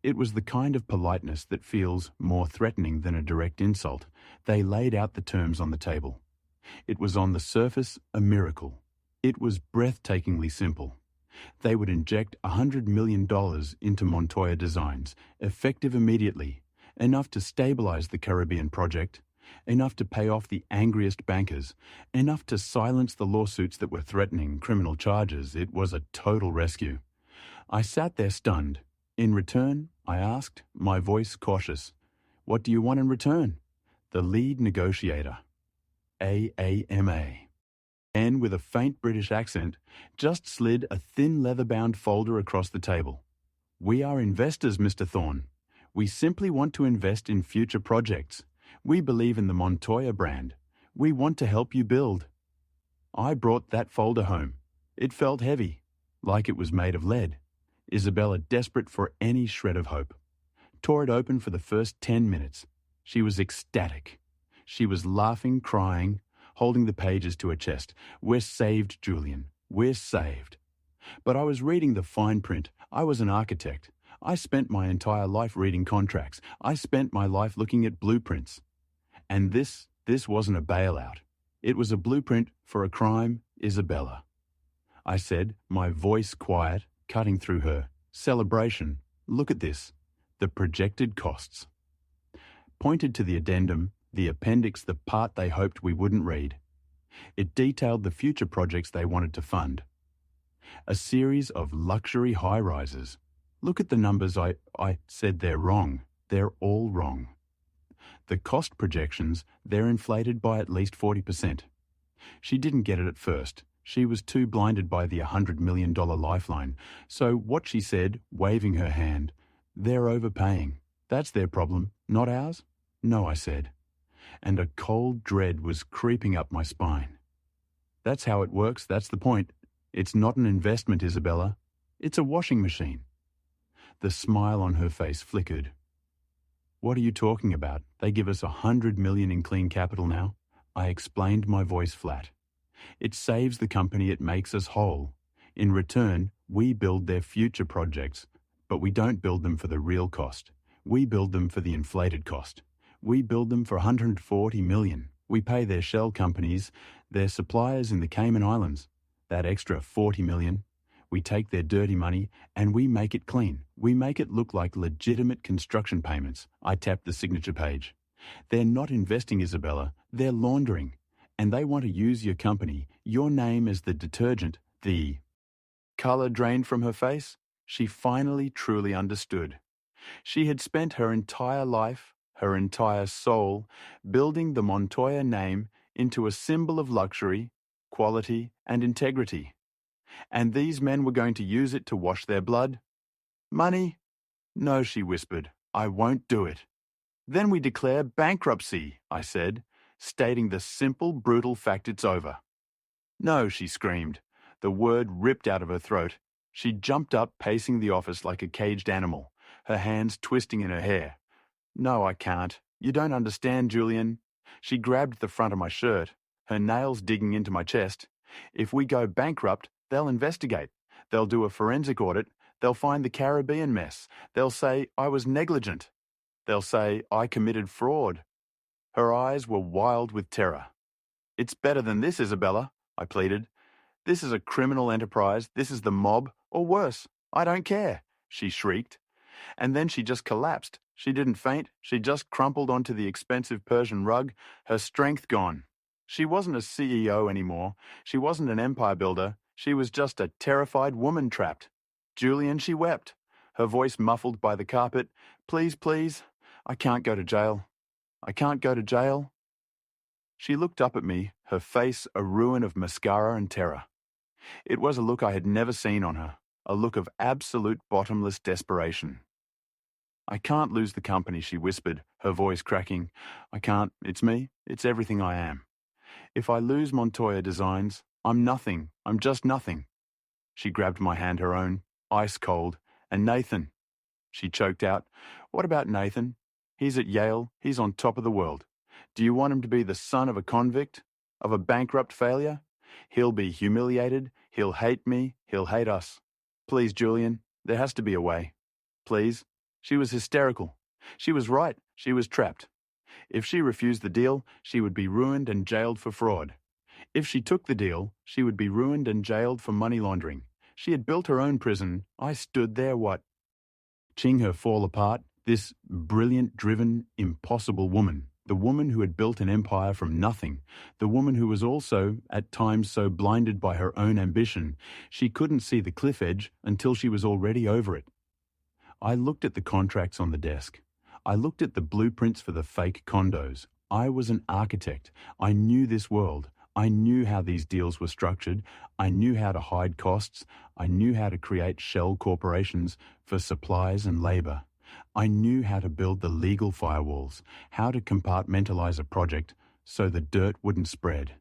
It was the kind of politeness that feels more threatening than a direct insult. They laid out the terms on the table. It was on the surface a miracle. It was breathtakingly simple. They would inject $100 million into Montoya Designs, effective immediately, enough to stabilize the Caribbean project, enough to pay off the angriest bankers, enough to silence the lawsuits that were threatening criminal charges. It was a total rescue. I sat there stunned. In return, I asked, my voice cautious, "What do you want in return?" The lead negotiator, AAMA. And with a faint British accent, just slid a thin leather-bound folder across the table. "We are investors, Mr. Thorne. We simply want to invest in future projects. We believe in the Montoya brand. We want to help you build." I brought that folder home. It felt heavy, like it was made of lead. Isabella, desperate for any shred of hope, tore it open for the first 10 minutes. She was ecstatic. She was laughing, crying, holding the pages to her chest. "We're saved, Julian. We're saved." But I was reading the fine print. I was an architect. I spent my entire life reading contracts. I spent my life looking at blueprints. And this wasn't a bailout. It was a blueprint for a crime, Isabella. I said, my voice quiet, cutting through her. "Celebration. Look at this. The projected costs." Pointed to the addendum, the appendix, the part they hoped we wouldn't read. It detailed the future projects they wanted to fund. A series of luxury high-rises. "Look at the numbers." I said. "They're wrong. They're all wrong. The cost projections, they're inflated by at least 40%. She didn't get it at first. She was too blinded by the $100 million lifeline. So what she said, waving her hand, "They're overpaying. That's their problem, not ours?" "No," I said. And a cold dread was creeping up my spine. "That's how it works. That's the point. It's not an investment, Isabella. It's a washing machine." The smile on her face flickered. "What are you talking about? They give us $100 million in clean capital now." I explained, my voice flat. "It saves the company. It makes us whole. In return, we build their future projects, but we don't build them for the real cost. We build them for the inflated cost. We build them for $140 million. We pay their shell companies, their suppliers in the Cayman Islands, that extra $40 million. We take their dirty money and we make it clean. We make it look like legitimate construction payments." I tapped the signature page. "They're not investing, Isabella. They're laundering. And they want to use your company, your name as the detergent." The color drained from her face. She finally truly understood. She had spent her entire life, her entire soul, building the Montoya name into a symbol of luxury, quality, and integrity. And these men were going to use it to wash their blood? "Money? No," she whispered. "I won't do it." "Then we declare bankruptcy," I said, stating the simple, brutal fact. "It's over." "No," she screamed. The word ripped out of her throat. She jumped up, pacing the office like a caged animal, her hands twisting in her hair. "No, I can't. You don't understand, Julian." She grabbed the front of my shirt, her nails digging into my chest. "If we go bankrupt, they'll investigate. They'll do a forensic audit. They'll find the Caribbean mess. They'll say I was negligent. They'll say I committed fraud." Her eyes were wild with terror. "It's better than this, Isabella," I pleaded. "This is a criminal enterprise. This is the mob, or worse. I don't care," she shrieked. And then she just collapsed. She didn't faint. She just crumpled onto the expensive Persian rug, her strength gone. She wasn't a CEO anymore. She wasn't an empire builder. She was just a terrified woman trapped. "Julian," she wept, her voice muffled by the carpet. "Please, please, I can't go to jail. I can't go to jail." She looked up at me, her face a ruin of mascara and terror. It was a look I had never seen on her, a look of absolute bottomless desperation. "I can't lose the company," she whispered, her voice cracking. "I can't. It's me. It's everything I am. If I lose Montoya Designs, I'm nothing. I'm just nothing." She grabbed my hand, her own, ice cold. "And Nathan," she choked out. "What about Nathan? He's at Yale. He's on top of the world. Do you want him to be the son of a convict? Of a bankrupt failure? He'll be humiliated. He'll hate me. He'll hate us. Please, Julian, there has to be a way. Please." She was hysterical. She was right. She was trapped. If she refused the deal, she would be ruined and jailed for fraud. If she took the deal, she would be ruined and jailed for money laundering. She had built her own prison. I stood there, watching her fall apart, this brilliant, driven, impossible woman, the woman who had built an empire from nothing, the woman who was also, at times, so blinded by her own ambition, she couldn't see the cliff edge until she was already over it. I looked at the contracts on the desk. I looked at the blueprints for the fake condos. I was an architect. I knew this world. I knew how these deals were structured. I knew how to hide costs. I knew how to create shell corporations for supplies and labor. I knew how to build the legal firewalls, how to compartmentalize a project so the dirt wouldn't spread.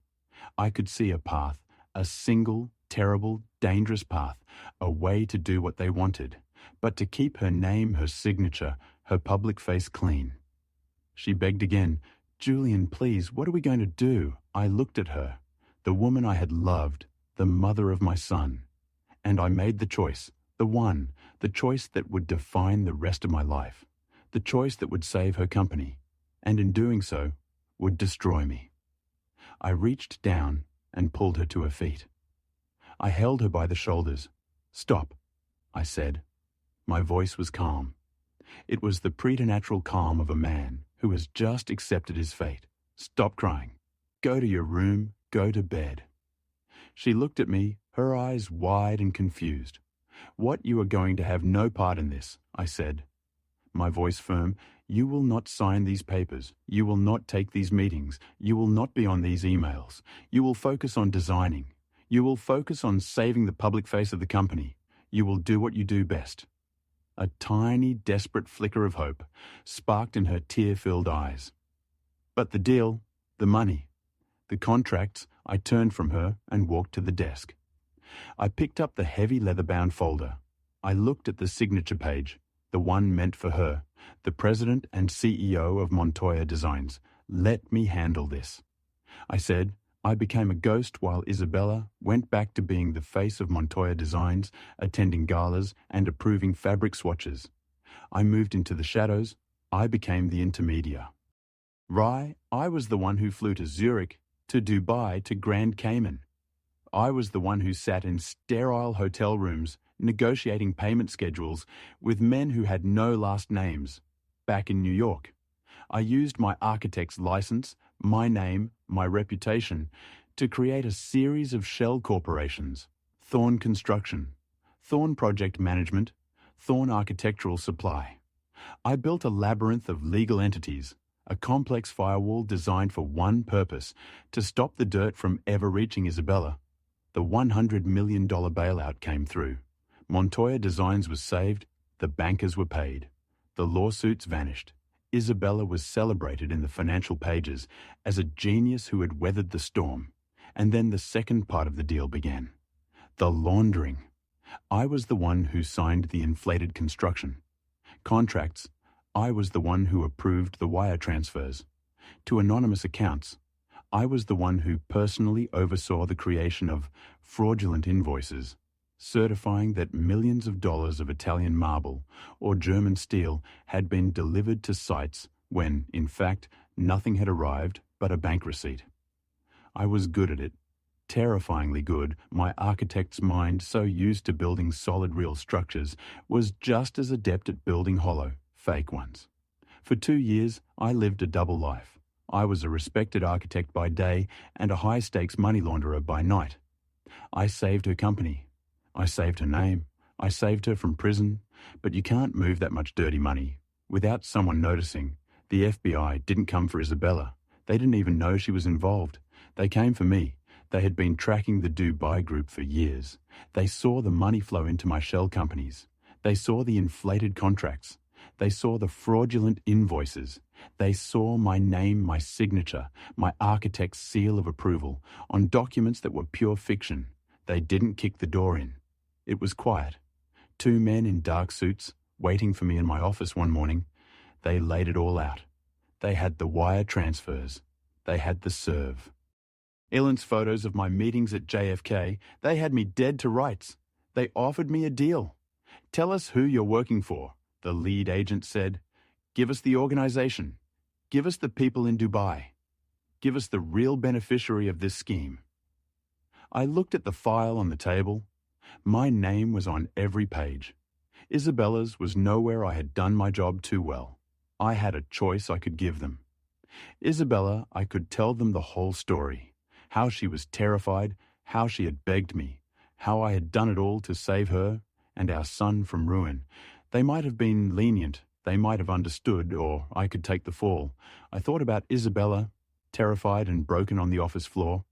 I could see a path, a single, terrible, dangerous path, a way to do what they wanted, but to keep her name, her signature, her public face clean. She begged again, "Julian, please, what are we going to do?" I looked at her, the woman I had loved, the mother of my son, and I made the choice, the choice that would define the rest of my life, the choice that would save her company, and in doing so, would destroy me. I reached down and pulled her to her feet. I held her by the shoulders. "Stop," I said. My voice was calm. It was the preternatural calm of a man who has just accepted his fate. "Stop crying. Go to your room. Go to bed." She looked at me, her eyes wide and confused. "What, you are going to have no part in this," I said. My voice firm. "You will not sign these papers. You will not take these meetings. You will not be on these emails. You will focus on designing. You will focus on saving the public face of the company. You will do what you do best." A tiny, desperate flicker of hope sparked in her tear-filled eyes. But the deal, the money, the contracts, I turned from her and walked to the desk. I picked up the heavy leather-bound folder. I looked at the signature page, the one meant for her, the president and CEO of Montoya Designs. "Let me handle this." I said. I became a ghost while Isabella went back to being the face of Montoya Designs, attending galas and approving fabric swatches. I moved into the shadows. I became the intermediary. I was the one who flew to Zurich, to Dubai, to Grand Cayman. I was the one who sat in sterile hotel rooms, negotiating payment schedules with men who had no last names, back in New York. I used my architect's license, my name, my reputation, to create a series of shell corporations: Thorn Construction, Thorn Project Management, Thorn Architectural Supply. I built a labyrinth of legal entities, a complex firewall designed for one purpose: to stop the dirt from ever reaching Isabella. The $100 million bailout came through. Montoya Designs was saved, the bankers were paid, the lawsuits vanished. Isabella was celebrated in the financial pages as a genius who had weathered the storm. And then the second part of the deal began. The laundering. I was the one who signed the inflated construction contracts. I was the one who approved the wire transfers to anonymous accounts. I was the one who personally oversaw the creation of fraudulent invoices, certifying that millions of dollars of Italian marble or German steel had been delivered to sites when, in fact, nothing had arrived but a bank receipt. I was good at it, terrifyingly good. My architect's mind, so used to building solid real structures, was just as adept at building hollow, fake ones. For 2 years, I lived a double life. I was a respected architect by day and a high-stakes money launderer by night. I saved her company. I saved her name. I saved her from prison. But you can't move that much dirty money without someone noticing. The FBI didn't come for Isabella. They didn't even know she was involved. They came for me. They had been tracking the Dubai group for years. They saw the money flow into my shell companies. They saw the inflated contracts. They saw the fraudulent invoices. They saw my name, my signature, my architect's seal of approval on documents that were pure fiction. They didn't kick the door in. It was quiet. 2 men in dark suits waiting for me in my office one morning. They laid it all out. They had the wire transfers. They had the serve. Ellen's photos of my meetings at JFK, they had me dead to rights. They offered me a deal. "Tell us who you're working for," the lead agent said. "Give us the organization. Give us the people in Dubai. Give us the real beneficiary of this scheme." I looked at the file on the table. My name was on every page. Isabella's was nowhere I had done my job too well. I had a choice I could give them. Isabella, I could tell them the whole story. How she was terrified, how she had begged me, how I had done it all to save her and our son from ruin. They might have been lenient, they might have understood, or I could take the fall. I thought about Isabella, terrified and broken on the office floor.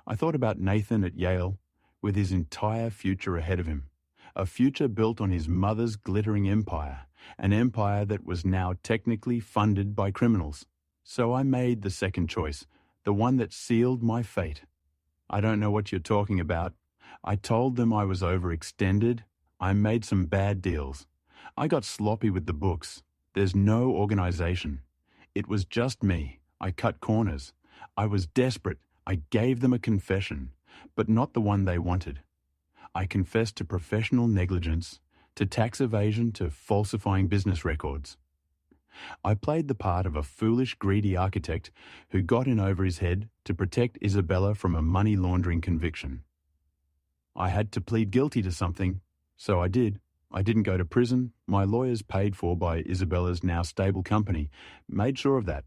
I thought about Nathan at Yale, with his entire future ahead of him. A future built on his mother's glittering empire, an empire that was now technically funded by criminals. So I made the second choice, the one that sealed my fate. I don't know what you're talking about. I told them I was overextended. I made some bad deals. I got sloppy with the books. There's no organization. It was just me. I cut corners. I was desperate. I gave them a confession, but not the one they wanted. I confessed to professional negligence, to tax evasion, to falsifying business records. I played the part of a foolish, greedy architect who got in over his head to protect Isabella from a money laundering conviction. I had to plead guilty to something, so I did. I didn't go to prison. My lawyers, paid for by Isabella's now stable company, made sure of that.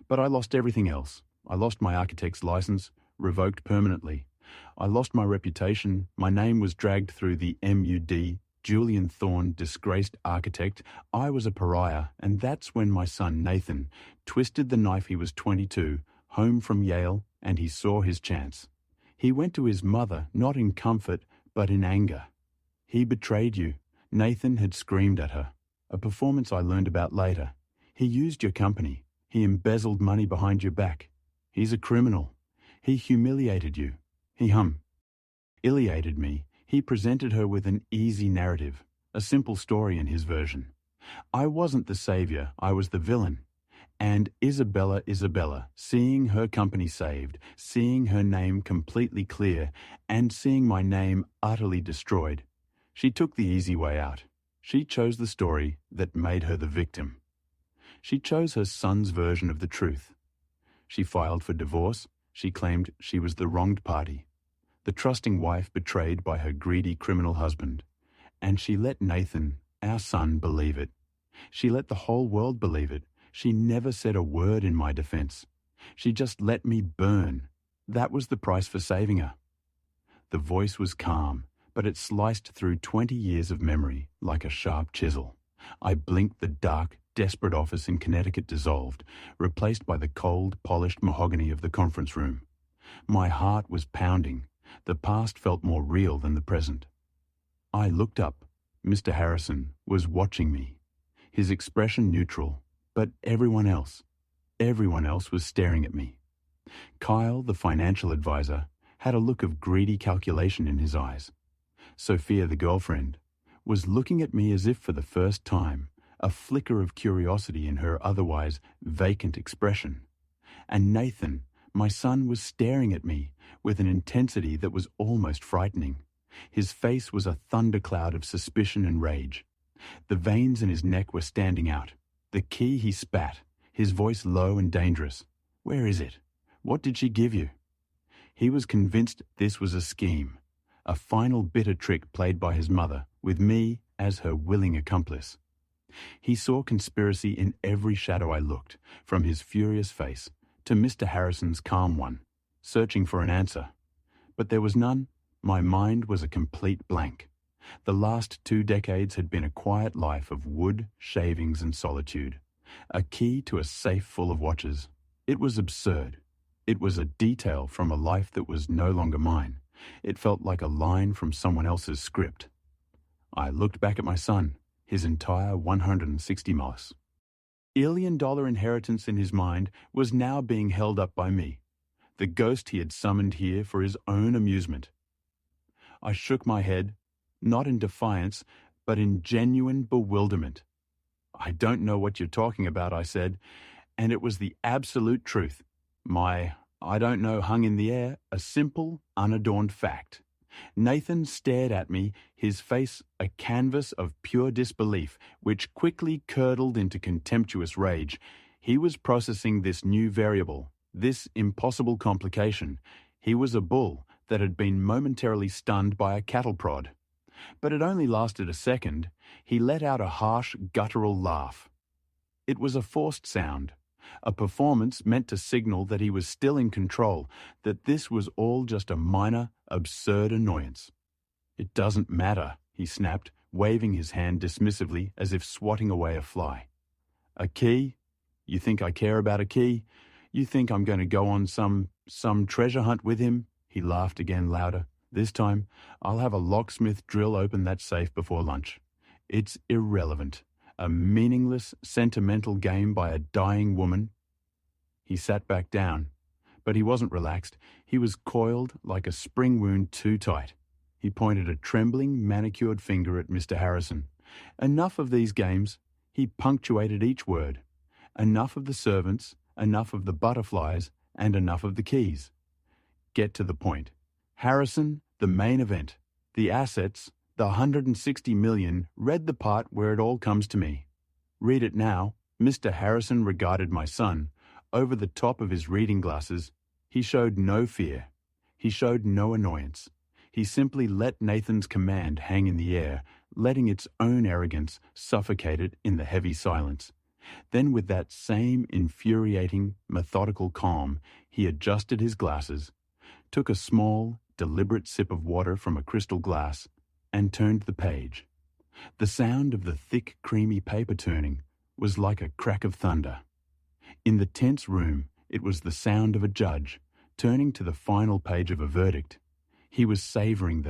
But I lost everything else. I lost my architect's license, revoked permanently. I lost my reputation. My name was dragged through the MUD, Julian Thorne, disgraced architect. I was a pariah, and that's when my son Nathan twisted the knife. He was 22, home from Yale, and he saw his chance. He went to his mother, not in comfort, but in anger. He betrayed you. Nathan had screamed at her. A performance I learned about later. He used your company. He embezzled money behind your back. He's a criminal. He humiliated you. He humiliated me. He presented her with an easy narrative, a simple story in his version. I wasn't the savior, I was the villain. And Isabella, seeing her company saved, seeing her name completely clear, and seeing my name utterly destroyed, she took the easy way out. She chose the story that made her the victim. She chose her son's version of the truth. She filed for divorce. She claimed she was the wronged party, the trusting wife betrayed by her greedy criminal husband. And she let Nathan, our son, believe it. She let the whole world believe it. She never said a word in my defense. She just let me burn. That was the price for saving her. The voice was calm, but it sliced through 20 years of memory like a sharp chisel. I blinked. The dark, desperate office in Connecticut dissolved, replaced by the cold, polished mahogany of the conference room. My heart was pounding. The past felt more real than the present. I looked up. Mr. Harrison was watching me, his expression neutral, but everyone else was staring at me. Kyle, the financial advisor, had a look of greedy calculation in his eyes. Sophia, the girlfriend, was looking at me as if for the first time, a flicker of curiosity in her otherwise vacant expression. And Nathan, my son, was staring at me with an intensity that was almost frightening. His face was a thundercloud of suspicion and rage. The veins in his neck were standing out. The key he spat, his voice low and dangerous. "Where is it? What did she give you?" He was convinced this was a scheme, a final bitter trick played by his mother, with me as her willing accomplice. He saw conspiracy in every shadow I looked, from his furious face to Mr. Harrison's calm one, searching for an answer. But there was none. My mind was a complete blank. The last 2 decades had been a quiet life of wood, shavings, and solitude. A key to a safe full of watches. It was absurd. It was a detail from a life that was no longer mine. It felt like a line from someone else's script. I looked back at my son, his entire 160 $1 billion inheritance in his mind was now being held up by me, the ghost he had summoned here for his own amusement. I shook my head, not in defiance, but in genuine bewilderment. "I don't know what you're talking about," I said, and it was the absolute truth. My "I don't know" hung in the air, a simple, unadorned fact. Nathan stared at me, his face a canvas of pure disbelief, which quickly curdled into contemptuous rage. He was processing this new variable, this impossible complication. He was a bull that had been momentarily stunned by a cattle prod. But it only lasted a second. He let out a harsh, guttural laugh. It was a forced sound, a performance meant to signal that he was still in control, that this was all just a minor, absurd annoyance. "It doesn't matter," he snapped, waving his hand dismissively as if swatting away a fly. "A key? You think I care about a key? You think I'm going to go on some treasure hunt with him?" He laughed again louder. This time, I'll have a locksmith drill open that safe before lunch. It's irrelevant. A meaningless, sentimental game by a dying woman. He sat back down, but he wasn't relaxed. He was coiled like a spring wound too tight. He pointed a trembling, manicured finger at Mr. Harrison. Enough of these games. He punctuated each word. Enough of the servants, enough of the butterflies, and enough of the keys. Get to the point. Harrison, the main event. The assets, the 160 million, read the part where it all comes to me. Read it now. Mr. Harrison regarded my son. Over the top of his reading glasses, he showed no fear. He showed no annoyance. He simply let Nathan's command hang in the air, letting its own arrogance suffocate it in the heavy silence. Then with that same infuriating, methodical calm, he adjusted his glasses, took a small, deliberate sip of water from a crystal glass, and turned the page. The sound of the thick, creamy paper turning was like a crack of thunder. In the tense room, it was the sound of a judge turning to the final page of a verdict. He was savoring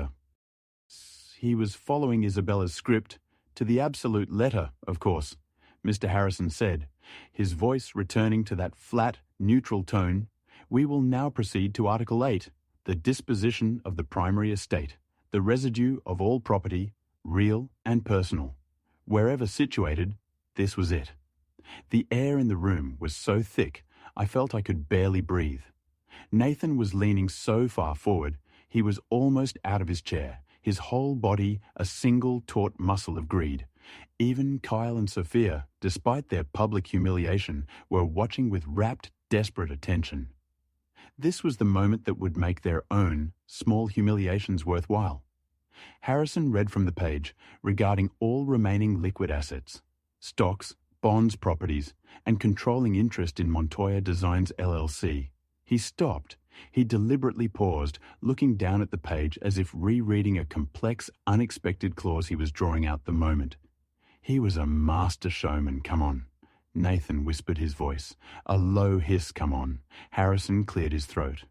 He was following Isabella's script to the absolute letter, of course, Mr. Harrison said, his voice returning to that flat, neutral tone. We will now proceed to Article 8, the disposition of the primary estate, the residue of all property, real and personal. Wherever situated, this was it. The air in the room was so thick, I felt I could barely breathe. Nathan was leaning so far forward, he was almost out of his chair, his whole body a single taut muscle of greed. Even Kyle and Sophia, despite their public humiliation, were watching with rapt, desperate attention. This was the moment that would make their own small humiliations worthwhile. Harrison read from the page regarding all remaining liquid assets, stocks, bonds, properties, and controlling interest in Montoya Designs LLC. He stopped. He deliberately paused, looking down at the page as if rereading a complex, unexpected clause he was drawing out the moment. He was a master showman, come on. Nathan whispered his voice. A low hiss, come on. Harrison cleared his throat.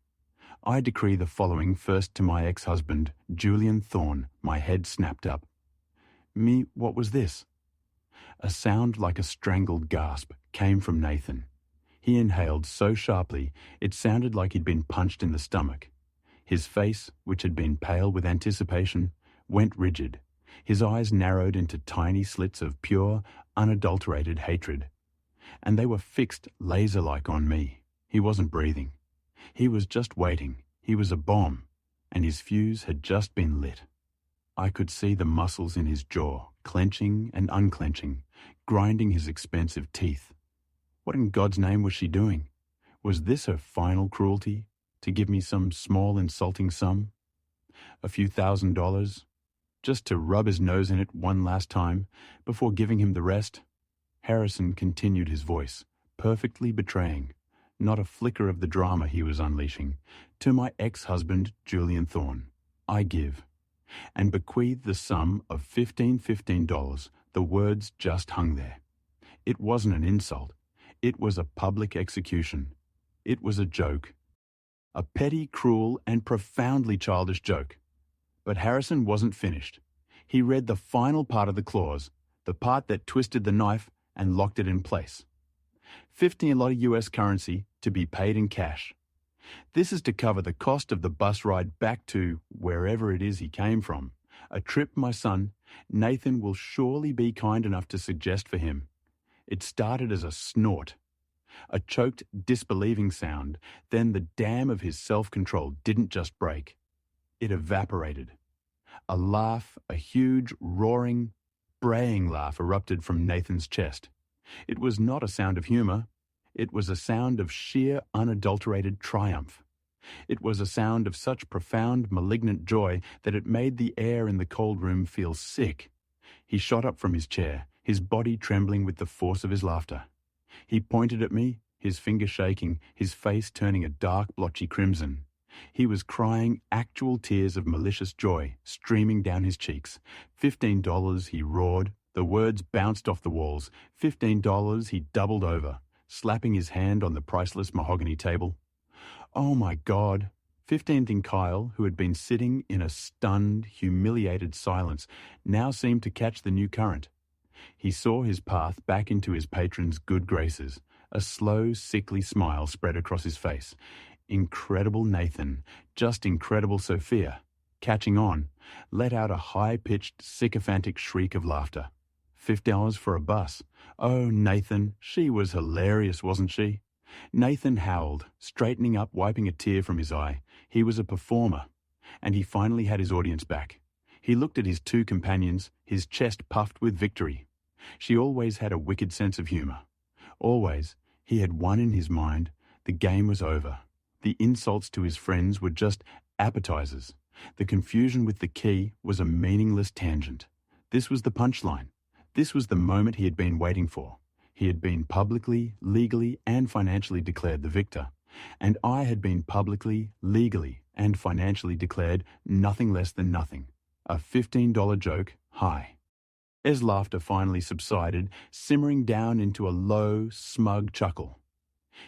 I decree the following first to my ex-husband, Julian Thorne. My head snapped up. Me, what was this? A sound like a strangled gasp came from Nathan. He inhaled so sharply it sounded like he'd been punched in the stomach. His face, which had been pale with anticipation, went rigid. His eyes narrowed into tiny slits of pure, unadulterated hatred. And they were fixed laser-like on me. He wasn't breathing. He was just waiting. He was a bomb, and his fuse had just been lit. I could see the muscles in his jaw, clenching and unclenching, grinding his expensive teeth. What in God's name was she doing? Was this her final cruelty, to give me some small insulting sum? A few $1,000, just to rub his nose in it one last time, before giving him the rest? Harrison continued his voice, perfectly betraying, not a flicker of the drama he was unleashing. To my ex-husband, Julian Thorne, I give, and bequeath the sum of $15. The words just hung there. It wasn't an insult. It was a public execution. It was a joke. A petty, cruel, and profoundly childish joke. But Harrison wasn't finished. He read the final part of the clause, the part that twisted the knife and locked it in place. $15 US currency to be paid in cash. This is to cover the cost of the bus ride back to wherever it is he came from. A trip my son, Nathan, will surely be kind enough to suggest for him. It started as a snort, a choked, disbelieving sound. Then the dam of his self-control didn't just break. It evaporated. A laugh, a huge, roaring, braying laugh erupted from Nathan's chest. It was not a sound of humor. It was a sound of sheer, unadulterated triumph. It was a sound of such profound, malignant joy that it made the air in the cold room feel sick. He shot up from his chair, his body trembling with the force of his laughter. He pointed at me, his finger shaking, his face turning a dark, blotchy crimson. He was crying actual tears of malicious joy streaming down his cheeks. $15, he roared. The words bounced off the walls. $15, he doubled over, slapping his hand on the priceless mahogany table. Oh my God, 15th Kyle, who had been sitting in a stunned, humiliated silence, now seemed to catch the new current. He saw his path back into his patron's good graces. A slow, sickly smile spread across his face. Incredible Nathan, just incredible Sophia, catching on, let out a high-pitched, sycophantic shriek of laughter. $50 for a bus. Oh, Nathan, she was hilarious, wasn't she? Nathan howled, straightening up, wiping a tear from his eye. He was a performer, and he finally had his audience back. He looked at his two companions, his chest puffed with victory. She always had a wicked sense of humor. Always, he had won in his mind. The game was over. The insults to his friends were just appetizers. The confusion with the key was a meaningless tangent. This was the punchline. This was the moment he had been waiting for. He had been publicly, legally, and financially declared the victor. And I had been publicly, legally, and financially declared nothing less than nothing. A $15 joke high. His laughter finally subsided, simmering down into a low, smug chuckle.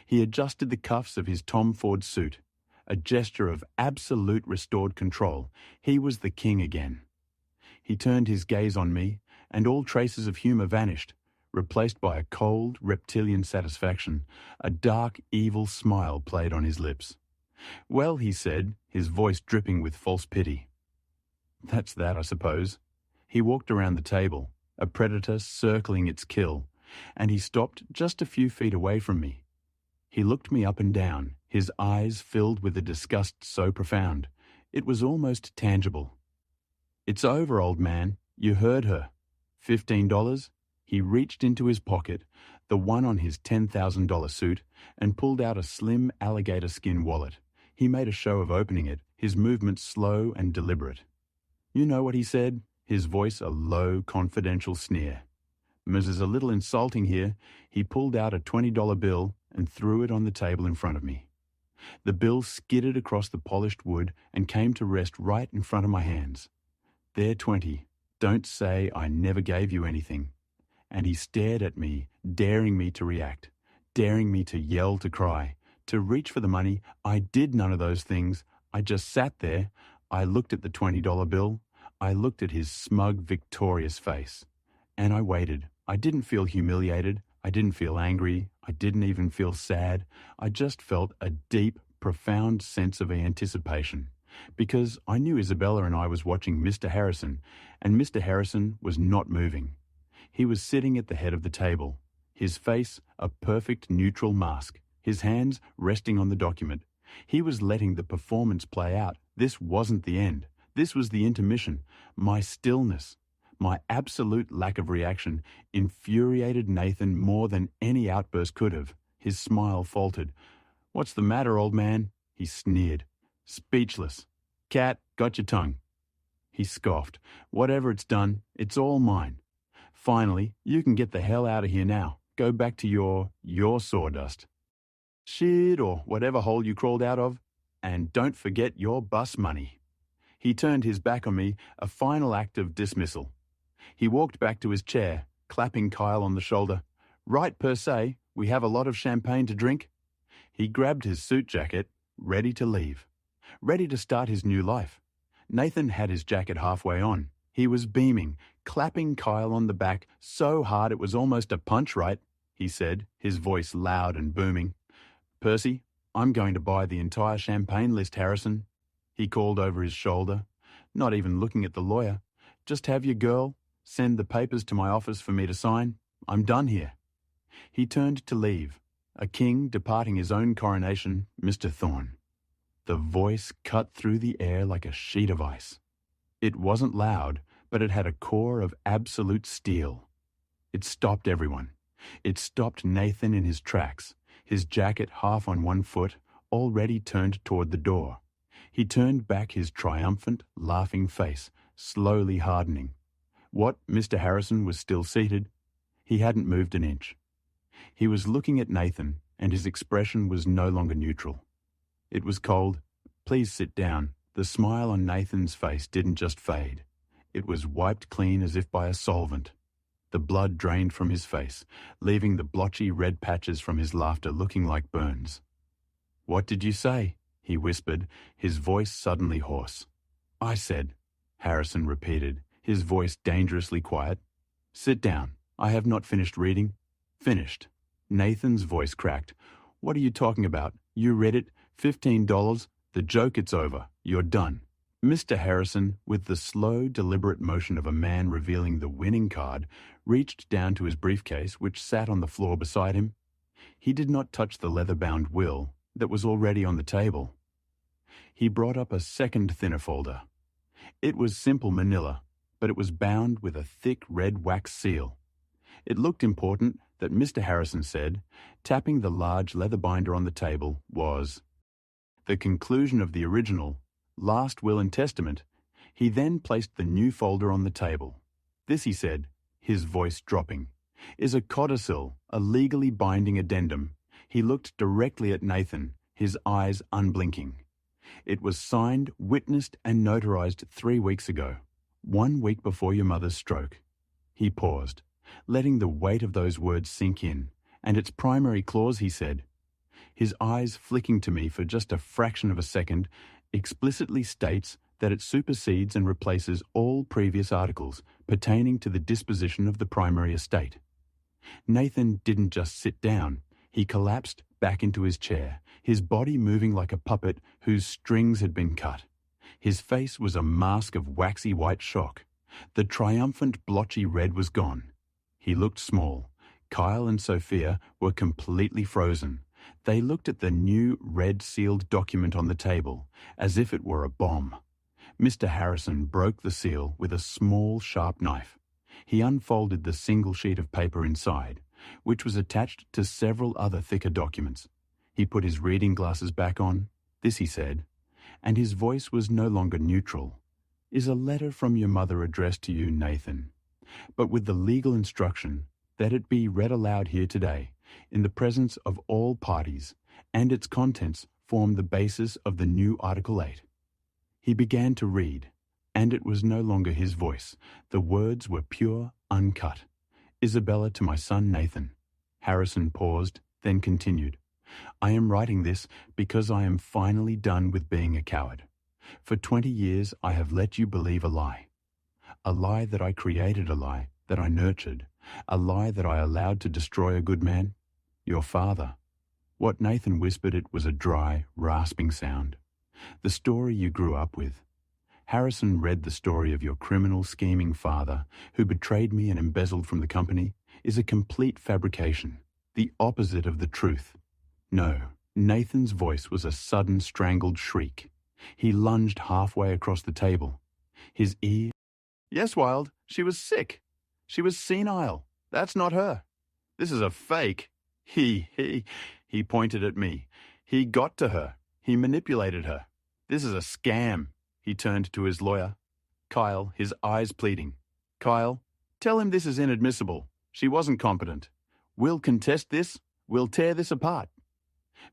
He adjusted the cuffs of his Tom Ford suit, a gesture of absolute restored control. He was the king again. He turned his gaze on me, and all traces of humor vanished, replaced by a cold, reptilian satisfaction. A dark, evil smile played on his lips. "Well," he said, his voice dripping with false pity. "That's that, I suppose." He walked around the table, a predator circling its kill, and he stopped just a few feet away from me. He looked me up and down, his eyes filled with a disgust so profound. It was almost tangible. "It's over, old man. You heard her. $15? He reached into his pocket, the one on his $10,000 suit, and pulled out a slim alligator skin wallet. He made a show of opening it, his movements slow and deliberate. "You know what he said?" His voice a low, confidential sneer. "Mrs. a little insulting here." He pulled out a $20 bill and threw it on the table in front of me. The bill skidded across the polished wood and came to rest right in front of my hands. "There, 20. Don't say I never gave you anything." And he stared at me, daring me to react, daring me to yell, to cry, to reach for the money. I did none of those things. I just sat there. I looked at the $20 bill. I looked at his smug, victorious face. And I waited. I didn't feel humiliated. I didn't feel angry. I didn't even feel sad. I just felt a deep, profound sense of anticipation. Because I knew Isabella and I was watching Mr. Harrison, and Mr. Harrison was not moving. He was sitting at the head of the table, his face a perfect neutral mask, his hands resting on the document. He was letting the performance play out. This wasn't the end. This was the intermission. My stillness, my absolute lack of reaction, infuriated Nathan more than any outburst could have. His smile faltered. "What's the matter, old man?" He sneered. Speechless. "Cat, got your tongue." He scoffed. "Whatever it's done, it's all mine. Finally, you can get the hell out of here now. Go back to your sawdust. Shit, or whatever hole you crawled out of. And don't forget your bus money." He turned his back on me, a final act of dismissal. He walked back to his chair, clapping Kyle on the shoulder. "Right, per se, we have a lot of champagne to drink." He grabbed his suit jacket, ready to leave, ready to start his new life. Nathan had his jacket halfway on. He was beaming, clapping Kyle on the back so hard it was almost a punch, right? He said, his voice loud and booming. "Percy, I'm going to buy the entire champagne list, Harrison," he called over his shoulder, not even looking at the lawyer. "Just have your girl send the papers to my office for me to sign. I'm done here." He turned to leave, a king departing his own coronation, Mr. Thorne. The voice cut through the air like a sheet of ice. It wasn't loud, but it had a core of absolute steel. It stopped everyone. It stopped Nathan in his tracks, his jacket half on one foot, already turned toward the door. He turned back his triumphant, laughing face, slowly hardening. What, Mr. Harrison was still seated? He hadn't moved an inch. He was looking at Nathan, and his expression was no longer neutral. It was cold. "Please sit down." The smile on Nathan's face didn't just fade. It was wiped clean as if by a solvent. The blood drained from his face, leaving the blotchy red patches from his laughter looking like burns. "What did you say?" he whispered, his voice suddenly hoarse. I said, Harrison repeated, his voice dangerously quiet. Sit down. I have not finished reading. Finished. Nathan's voice cracked. What are you talking about? You read it? $15? The joke, it's over. You're done. Mr. Harrison, with the slow, deliberate motion of a man revealing the winning card, reached down to his briefcase, which sat on the floor beside him. He did not touch the leather-bound will that was already on the table. He brought up a second thinner folder. It was simple manila, but it was bound with a thick red wax seal. It looked important that Mr. Harrison said, tapping the large leather binder on the table, was the conclusion of the original, last will and testament. He then placed the new folder on the table. This, he said, his voice dropping, is a codicil, a legally binding addendum. He looked directly at Nathan, his eyes unblinking. It was signed, witnessed, and notarized 3 weeks ago, 1 week before your mother's stroke. He paused, letting the weight of those words sink in, and its primary clause, he said, his eyes flicking to me for just a fraction of a second, explicitly states that it supersedes and replaces all previous articles pertaining to the disposition of the primary estate. Nathan didn't just sit down. He collapsed back into his chair, his body moving like a puppet whose strings had been cut. His face was a mask of waxy white shock. The triumphant blotchy red was gone. He looked small. Kyle and Sophia were completely frozen. They looked at the new red-sealed document on the table, as if it were a bomb. Mr. Harrison broke the seal with a small, sharp knife. He unfolded the single sheet of paper inside, which was attached to several other thicker documents. He put his reading glasses back on. This, he said, and his voice was no longer neutral, is a letter from your mother addressed to you, Nathan, but with the legal instruction that it be read aloud here today, in the presence of all parties, and its contents form the basis of the new Article 8. He began to read, and it was no longer his voice. The words were pure, uncut. Isabella to my son Nathan. Harrison paused, then continued. I am writing this because I am finally done with being a coward. For 20 years I have let you believe a lie. A lie that I created, a lie that I nurtured, a lie that I allowed to destroy a good man. Your father. What Nathan whispered, it was a dry, rasping sound. The story you grew up with. Harrison read the story of your criminal, scheming father, who betrayed me and embezzled from the company, is a complete fabrication, the opposite of the truth. No, Nathan's voice was a sudden, strangled shriek. He lunged halfway across the table. His ear... Yes, Wild, she was sick. She was senile. That's not her. This is a fake. He pointed at me. He got to her. He manipulated her. This is a scam. He turned to his lawyer. Kyle, his eyes pleading. Kyle, tell him this is inadmissible. She wasn't competent. We'll contest this. We'll tear this apart.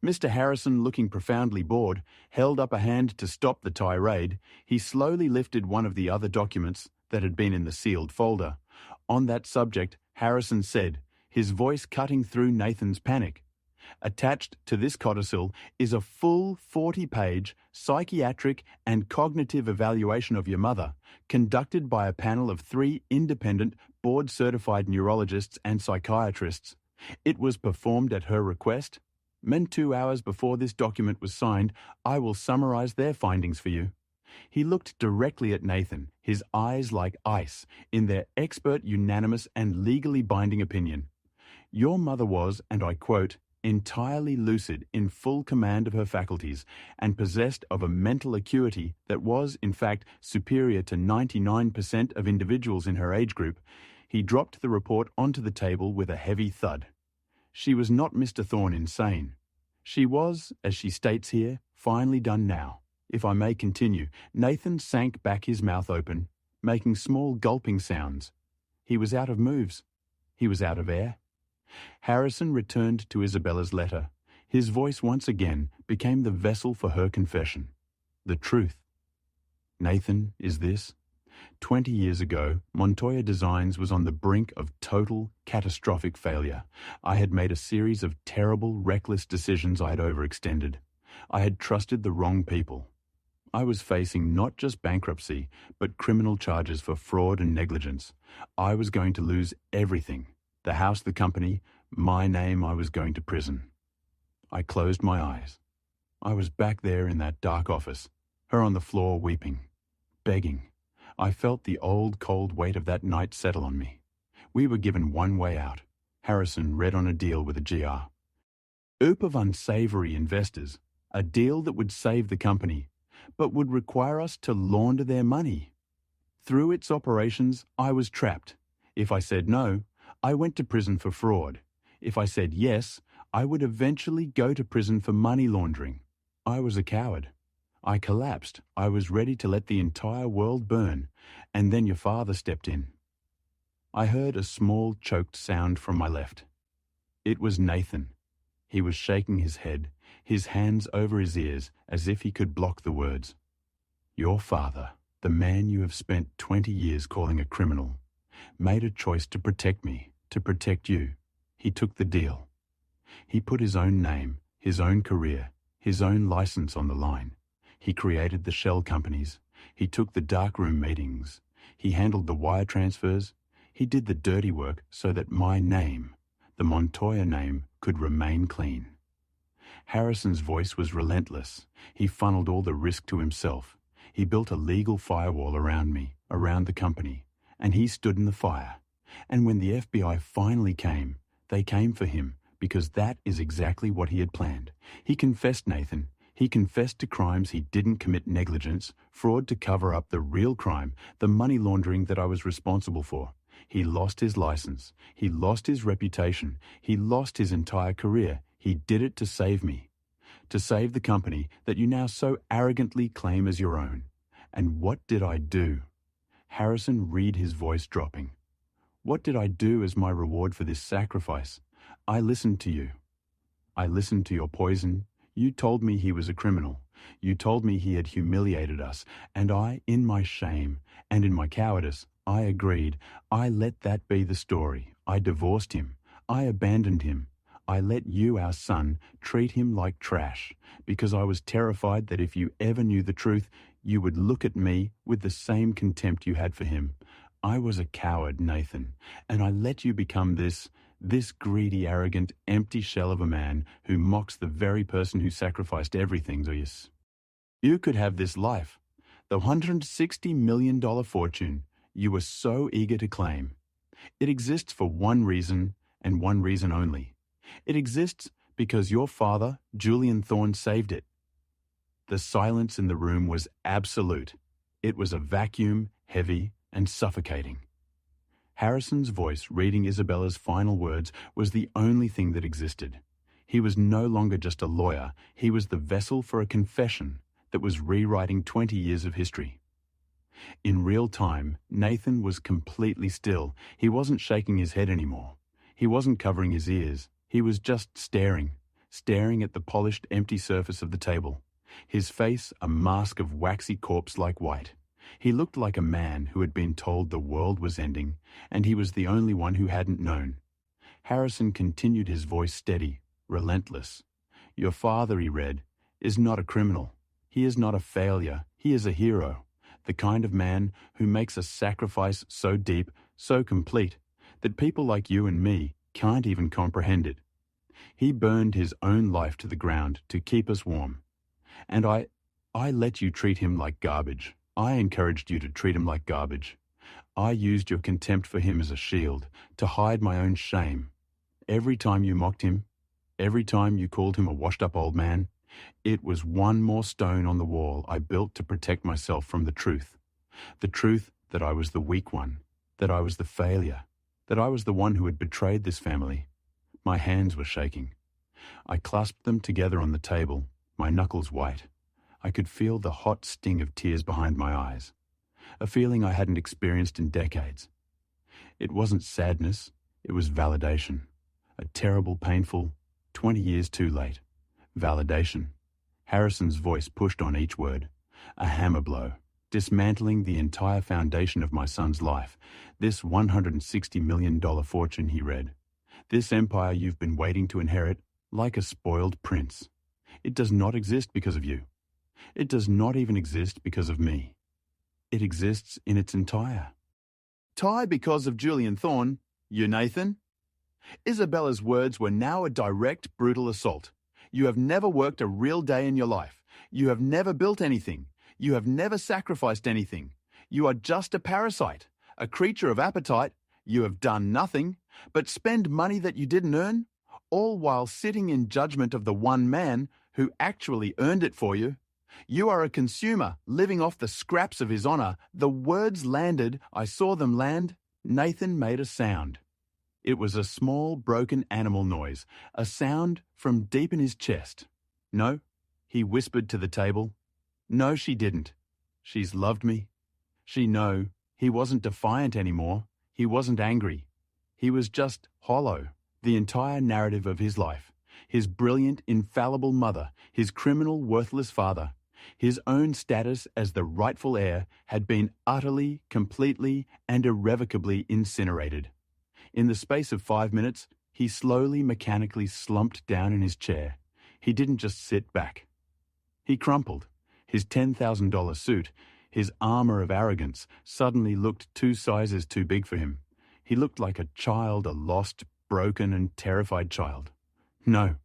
Mr. Harrison, looking profoundly bored, held up a hand to stop the tirade. He slowly lifted one of the other documents that had been in the sealed folder. On that subject, Harrison said, his voice cutting through Nathan's panic. Attached to this codicil is a full 40-page psychiatric and cognitive evaluation of your mother, conducted by a panel of 3 independent, board-certified neurologists and psychiatrists. It was performed at her request. Men 2 hours before this document was signed, I will summarize their findings for you. He looked directly at Nathan, his eyes like ice, in their expert, unanimous, and legally binding opinion. Your mother was, and I quote, entirely lucid, in full command of her faculties, and possessed of a mental acuity that was, in fact, superior to 99% of individuals in her age group. He dropped the report onto the table with a heavy thud. She was not Mr. Thorne insane. She was, as she states here, finally done now. If I may continue, Nathan sank back, his mouth open, making small gulping sounds. He was out of moves. He was out of air. Harrison returned to Isabella's letter. His voice once again became the vessel for her confession. The truth. Nathan, is this? 20 years ago, Montoya Designs was on the brink of total, catastrophic failure. I had made a series of terrible, reckless decisions. I had overextended. I had trusted the wrong people. I was facing not just bankruptcy, but criminal charges for fraud and negligence. I was going to lose everything. The house, the company, my name. I was going to prison. I closed my eyes. I was back there in that dark office, her on the floor weeping, begging. I felt the old cold weight of that night settle on me. We were given one way out. Harrison read on a deal with a GR. Group of unsavory investors, a deal that would save the company, but would require us to launder their money. Through its operations, I was trapped. If I said no, I went to prison for fraud. If I said yes, I would eventually go to prison for money laundering. I was a coward. I collapsed. I was ready to let the entire world burn, and then your father stepped in. I heard a small, choked sound from my left. It was Nathan. He was shaking his head, his hands over his ears, as if he could block the words. Your father, the man you have spent 20 years calling a criminal, made a choice to protect me, to protect you. He took the deal. He put his own name, his own career, his own license on the line. He created the shell companies. He took the darkroom meetings. He handled the wire transfers. He did the dirty work so that my name, the Montoya name, could remain clean. Harrison's voice was relentless. He funneled all the risk to himself. He built a legal firewall around me, around the company, and he stood in the fire. And when the FBI finally came, they came for him because that is exactly what he had planned. He confessed, Nathan. He confessed to crimes he didn't commit: negligence, fraud to cover up the real crime, the money laundering that I was responsible for. He lost his license. He lost his reputation. He lost his entire career. He did it to save me, to save the company that you now so arrogantly claim as your own. And what did I do? Harrison read his voice dropping. What did I do as my reward for this sacrifice? I listened to you. I listened to your poison. You told me he was a criminal. You told me he had humiliated us. And I, in my shame and in my cowardice, I agreed. I let that be the story. I divorced him. I abandoned him. I let you, our son, treat him like trash because I was terrified that if you ever knew the truth, you would look at me with the same contempt you had for him. I was a coward, Nathan, and I let you become this greedy, arrogant, empty shell of a man who mocks the very person who sacrificed everything to you. You could have this life, the $160 million fortune you were so eager to claim. It exists for one reason and one reason only. It exists because your father, Julian Thorne, saved it. The silence in the room was absolute. It was a vacuum, heavy and suffocating. Harrison's voice reading Isabella's final words was the only thing that existed. He was no longer just a lawyer. He was the vessel for a confession that was rewriting 20 years of history. In real time, Nathan was completely still. He wasn't shaking his head anymore. He wasn't covering his ears. He was just staring at the polished, empty surface of the table. His face a mask of waxy corpse-like white. He looked like a man who had been told the world was ending, and he was the only one who hadn't known. Harrison continued, his voice steady, relentless. Your father, he read, is not a criminal. He is not a failure. He is a hero. The kind of man who makes a sacrifice so deep, so complete, that people like you and me can't even comprehend it. He burned his own life to the ground to keep us warm. And I let you treat him like garbage. I encouraged you to treat him like garbage. I used your contempt for him as a shield to hide my own shame. Every time you mocked him, every time you called him a washed-up old man, it was one more stone on the wall I built to protect myself from the truth that I was the weak one, that I was the failure, that I was the one who had betrayed this family. My hands were shaking. I clasped them together on the table, my knuckles white. I could feel the hot sting of tears behind my eyes, a feeling I hadn't experienced in decades. It wasn't sadness, it was validation. A terrible, painful, 20 years too late. Validation. Harrison's voice pushed on each word. A hammer blow, dismantling the entire foundation of my son's life. This $160 million fortune, he read. This empire you've been waiting to inherit, like a spoiled prince. It does not exist because of you. It does not even exist because of me. It exists in its entire. Tie because of Julian Thorne, you Nathan? Isabella's words were now a direct, brutal assault. You have never worked a real day in your life. You have never built anything. You have never sacrificed anything. You are just a parasite, a creature of appetite. You have done nothing but spend money that you didn't earn, all while sitting in judgment of the one man who actually earned it for you. You are a consumer living off the scraps of his honor. The words landed. I saw them land. Nathan made a sound. It was a small, broken animal noise, a sound from deep in his chest. No, he whispered to the table. No, she didn't. She's loved me. No, he wasn't defiant anymore. He wasn't angry. He was just hollow. The entire narrative of his life, his brilliant, infallible mother, his criminal, worthless father, his own status as the rightful heir had been utterly, completely, and irrevocably incinerated. In the space of 5 minutes, he slowly, mechanically slumped down in his chair. He didn't just sit back. He crumpled. His $10,000 suit, his armor of arrogance, suddenly looked 2 sizes too big for him. He looked like a child, a lost, broken, and terrified child. No,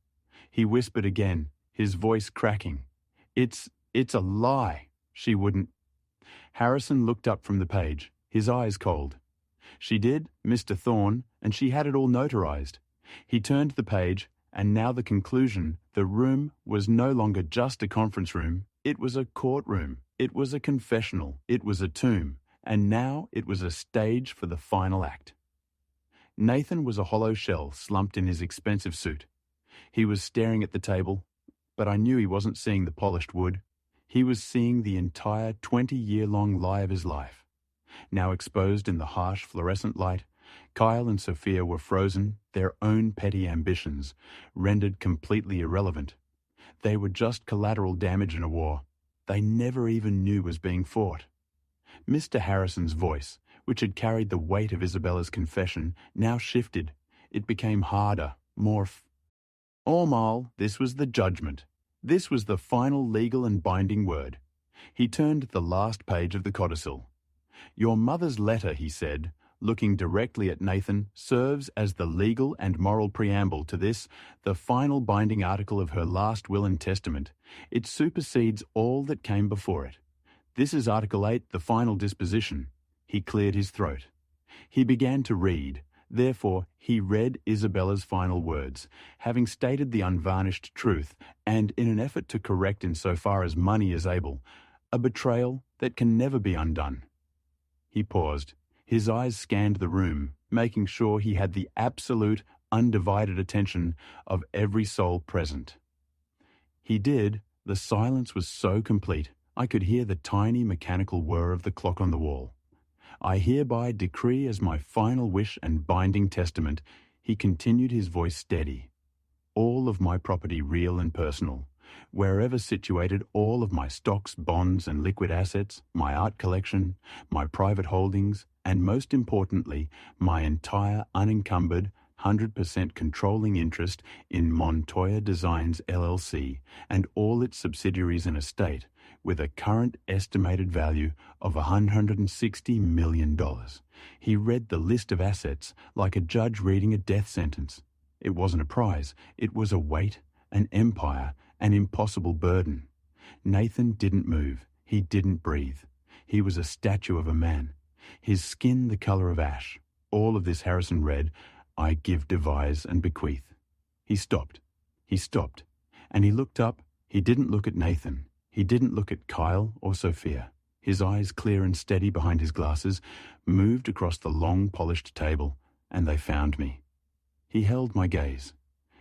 he whispered again, his voice cracking. It's a lie. She wouldn't. Harrison looked up from the page, his eyes cold. She did, Mr. Thorne, and she had it all notarized. He turned the page, and now the conclusion. The room was no longer just a conference room. It was a courtroom. It was a confessional. It was a tomb. And now it was a stage for the final act. Nathan was a hollow shell slumped in his expensive suit. He was staring at the table, but I knew he wasn't seeing the polished wood. He was seeing the entire 20-year-long lie of his life. Now exposed in the harsh fluorescent light, Kyle and Sophia were frozen, their own petty ambitions rendered completely irrelevant. They were just collateral damage in a war they never even knew was being fought. Mr. Harrison's voice, which had carried the weight of Isabella's confession, now shifted. It became harder, more All, this was the judgment. This was the final legal and binding word. He turned the last page of the codicil. Your mother's letter, he said, looking directly at Nathan, serves as the legal and moral preamble to this, the final binding article of her last will and testament. It supersedes all that came before it. This is Article 8, the final disposition. He cleared his throat. He began to read. Therefore, he read Isabella's final words, having stated the unvarnished truth, and in an effort to correct insofar as money is able, a betrayal that can never be undone. He paused. His eyes scanned the room, making sure he had the absolute, undivided attention of every soul present. He did. The silence was so complete, I could hear the tiny mechanical whir of the clock on the wall. I hereby decree as my final wish and binding testament, he continued, his voice steady. All of my property, real and personal, wherever situated, all of my stocks, bonds, and liquid assets, my art collection, my private holdings, and most importantly, my entire unencumbered 100% controlling interest in Montoya Designs LLC and all its subsidiaries and estate, with a current estimated value of $160 million. He read the list of assets like a judge reading a death sentence. It wasn't a prize. It was a weight, an empire, an impossible burden. Nathan didn't move. He didn't breathe. He was a statue of a man. His skin the color of ash. All of this Harrison read, I give, devise, and bequeath. He stopped. And he looked up. He didn't look at Nathan. He didn't look at Kyle or Sophia. His eyes, clear and steady behind his glasses, moved across the long, polished table, and they found me. He held my gaze.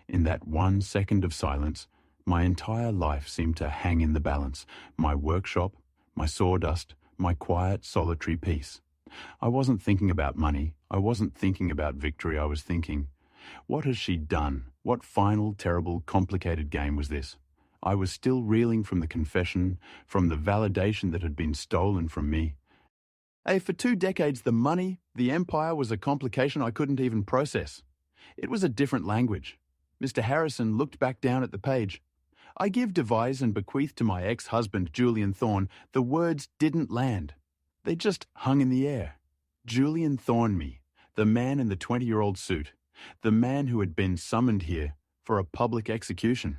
In that 1 second of silence, my entire life seemed to hang in the balance. My workshop, my sawdust, my quiet, solitary peace. I wasn't thinking about money. I wasn't thinking about victory. I was thinking, what has she done? What final, terrible, complicated game was this? I was still reeling from the confession, from the validation that had been stolen from me. For 2 decades, the money, the empire was a complication I couldn't even process. It was a different language. Mr. Harrison looked back down at the page. I give, devise, and bequeath to my ex-husband, Julian Thorne, the words didn't land. They just hung in the air. Julian Thorne me, the man in the 20-year-old suit, the man who had been summoned here for a public execution.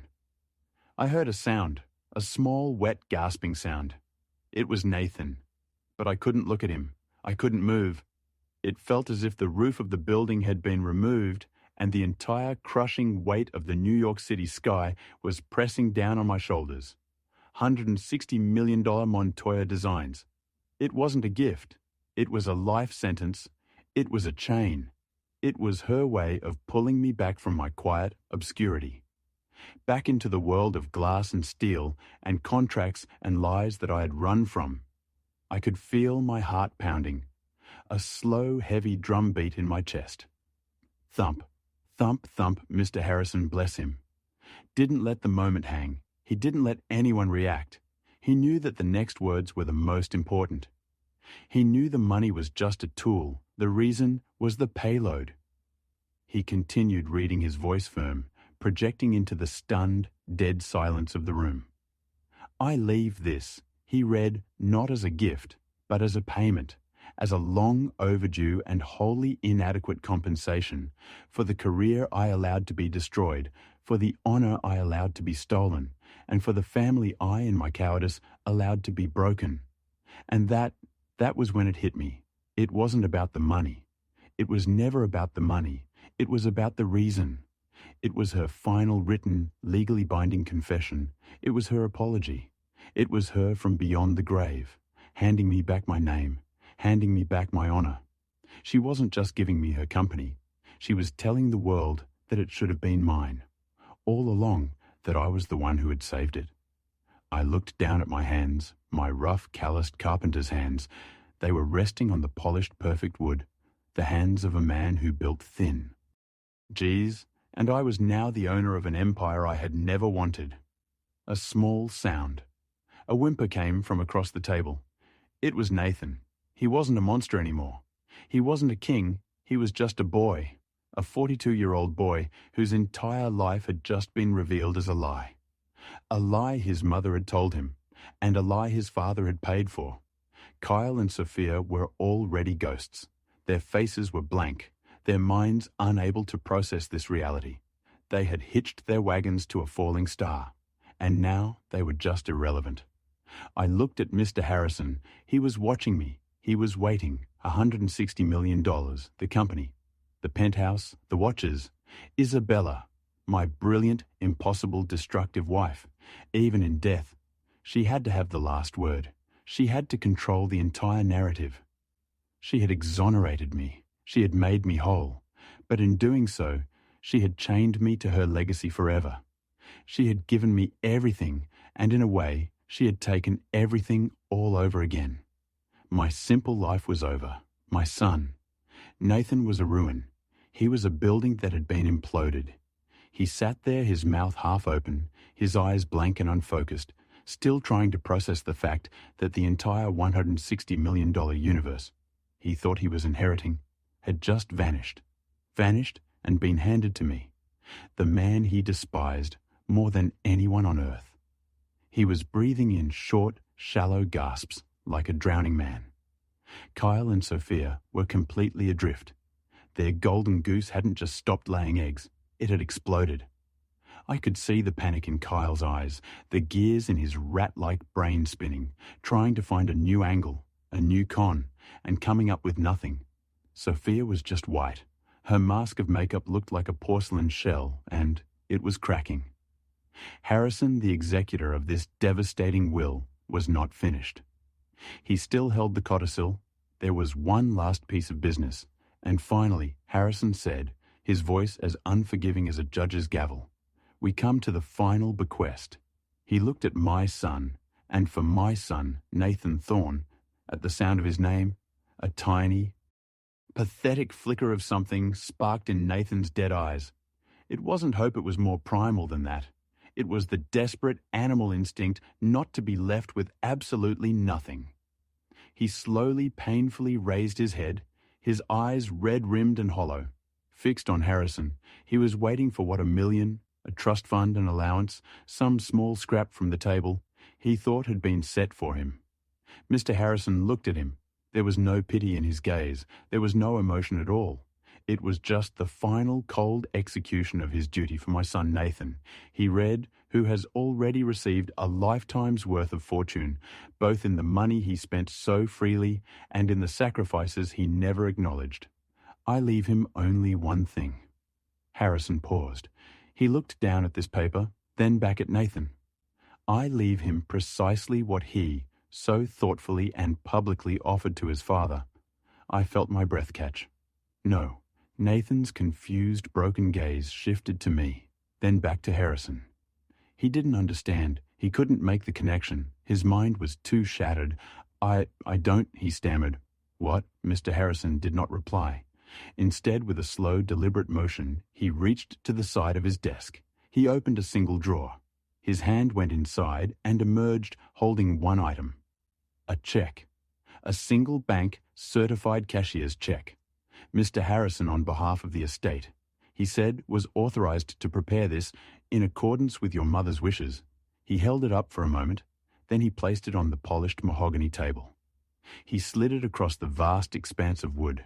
I heard a sound, a small, wet, gasping sound. It was Nathan, but I couldn't look at him. I couldn't move. It felt as if the roof of the building had been removed and the entire crushing weight of the New York City sky was pressing down on my shoulders. $160 million Montoya designs. It wasn't a gift. It was a life sentence. It was a chain. It was her way of pulling me back from my quiet obscurity, back into the world of glass and steel and contracts and lies that I had run from. I could feel my heart pounding, a slow, heavy drum beat in my chest. Thump, thump, thump, Mr. Harrison, bless him. Didn't let the moment hang. He didn't let anyone react. He knew that the next words were the most important. He knew the money was just a tool. The reason was the payload. He continued reading, his voice firm, projecting into the stunned, dead silence of the room. I leave this, he read, not as a gift, but as a payment, as a long overdue and wholly inadequate compensation for the career I allowed to be destroyed, for the honor I allowed to be stolen, and for the family I, in my cowardice, allowed to be broken. And that was when it hit me. It wasn't about the money. It was never about the money. It was about the reason. It was her final written, legally binding confession. It was her apology. It was her from beyond the grave, handing me back my name, handing me back my honor. She wasn't just giving me her company. She was telling the world that it should have been mine. All along, that I was the one who had saved it. I looked down at my hands, my rough, calloused carpenter's hands. They were resting on the polished, perfect wood, the hands of a man who built thin. Geez, and I was now the owner of an empire I had never wanted. A small sound. A whimper came from across the table. It was Nathan. He wasn't a monster anymore. He wasn't a king. He was just a boy, a 42-year-old boy whose entire life had just been revealed as a lie. A lie his mother had told him, and a lie his father had paid for. Kyle and Sophia were already ghosts. Their faces were blank, their minds unable to process this reality. They had hitched their wagons to a falling star, and now they were just irrelevant. I looked at Mr. Harrison. He was watching me. He was waiting. $160 million, the company, the penthouse, the watches, Isabella, my brilliant, impossible, destructive wife. Even in death, she had to have the last word. She had to control the entire narrative. She had exonerated me. She had made me whole. But in doing so, she had chained me to her legacy forever. She had given me everything, and in a way, she had taken everything all over again. My simple life was over. My son. Nathan was a ruin. He was a building that had been imploded. He sat there, his mouth half open, his eyes blank and unfocused, still trying to process the fact that the entire $160 million universe he thought he was inheriting had just vanished. Vanished and been handed to me, the man he despised more than anyone on earth. He was breathing in short, shallow gasps like a drowning man. Kyle and Sophia were completely adrift. Their golden goose hadn't just stopped laying eggs, it had exploded. I could see the panic in Kyle's eyes, the gears in his rat-like brain spinning, trying to find a new angle, a new con, and coming up with nothing. Sophia was just white. Her mask of makeup looked like a porcelain shell, and it was cracking. Harrison, the executor of this devastating will, was not finished. He still held the codicil. There was one last piece of business, and finally Harrison said, his voice as unforgiving as a judge's gavel, "We come to the final bequest." He looked at my son, and for my son, Nathan Thorne, at the sound of his name, a tiny, pathetic flicker of something sparked in Nathan's dead eyes. It wasn't hope, it was more primal than that. It was the desperate animal instinct not to be left with absolutely nothing. He slowly, painfully raised his head, his eyes red-rimmed and hollow, fixed on Harrison. He was waiting for what $1 million, a trust fund, an allowance, some small scrap from the table he thought had been set for him. Mr. Harrison looked at him. There was no pity in his gaze. There was no emotion at all. It was just the final cold execution of his duty for my son Nathan. He read, who has already received a lifetime's worth of fortune, both in the money he spent so freely and in the sacrifices he never acknowledged. I leave him only one thing. Harrison paused. He looked down at this paper, then back at Nathan. I leave him precisely what he so thoughtfully and publicly offered to his father. I felt my breath catch. No. Nathan's confused, broken gaze shifted to me, then back to Harrison. He didn't understand. He couldn't make the connection. His mind was too shattered. I don't, he stammered. What? Mr. Harrison did not reply. Instead, with a slow, deliberate motion, he reached to the side of his desk. He opened a single drawer. His hand went inside and emerged holding one item. A check. A single bank certified cashier's check. Mr. Harrison, on behalf of the estate, he said, was authorized to prepare this in accordance with your mother's wishes. He held it up for a moment, then he placed it on the polished mahogany table. He slid it across the vast expanse of wood.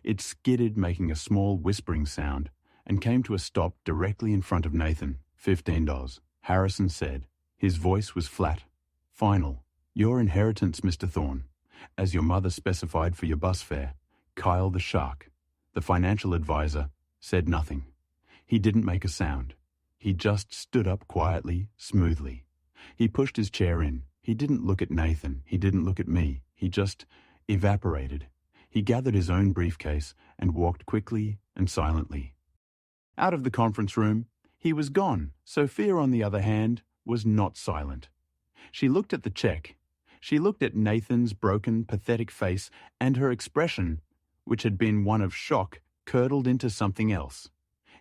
It skidded, making a small whispering sound, and came to a stop directly in front of Nathan. $15, Harrison said. His voice was flat. Final. Your inheritance, Mr. Thorne, as your mother specified for your bus fare. Kyle the Shark, the financial advisor, said nothing. He didn't make a sound. He just stood up quietly, smoothly. He pushed his chair in. He didn't look at Nathan. He didn't look at me. He just evaporated. He gathered his own briefcase and walked quickly and silently. Out of the conference room, he was gone. Sophia, on the other hand, was not silent. She looked at the check. She looked at Nathan's broken, pathetic face, and her expression, which had been one of shock, curdled into something else.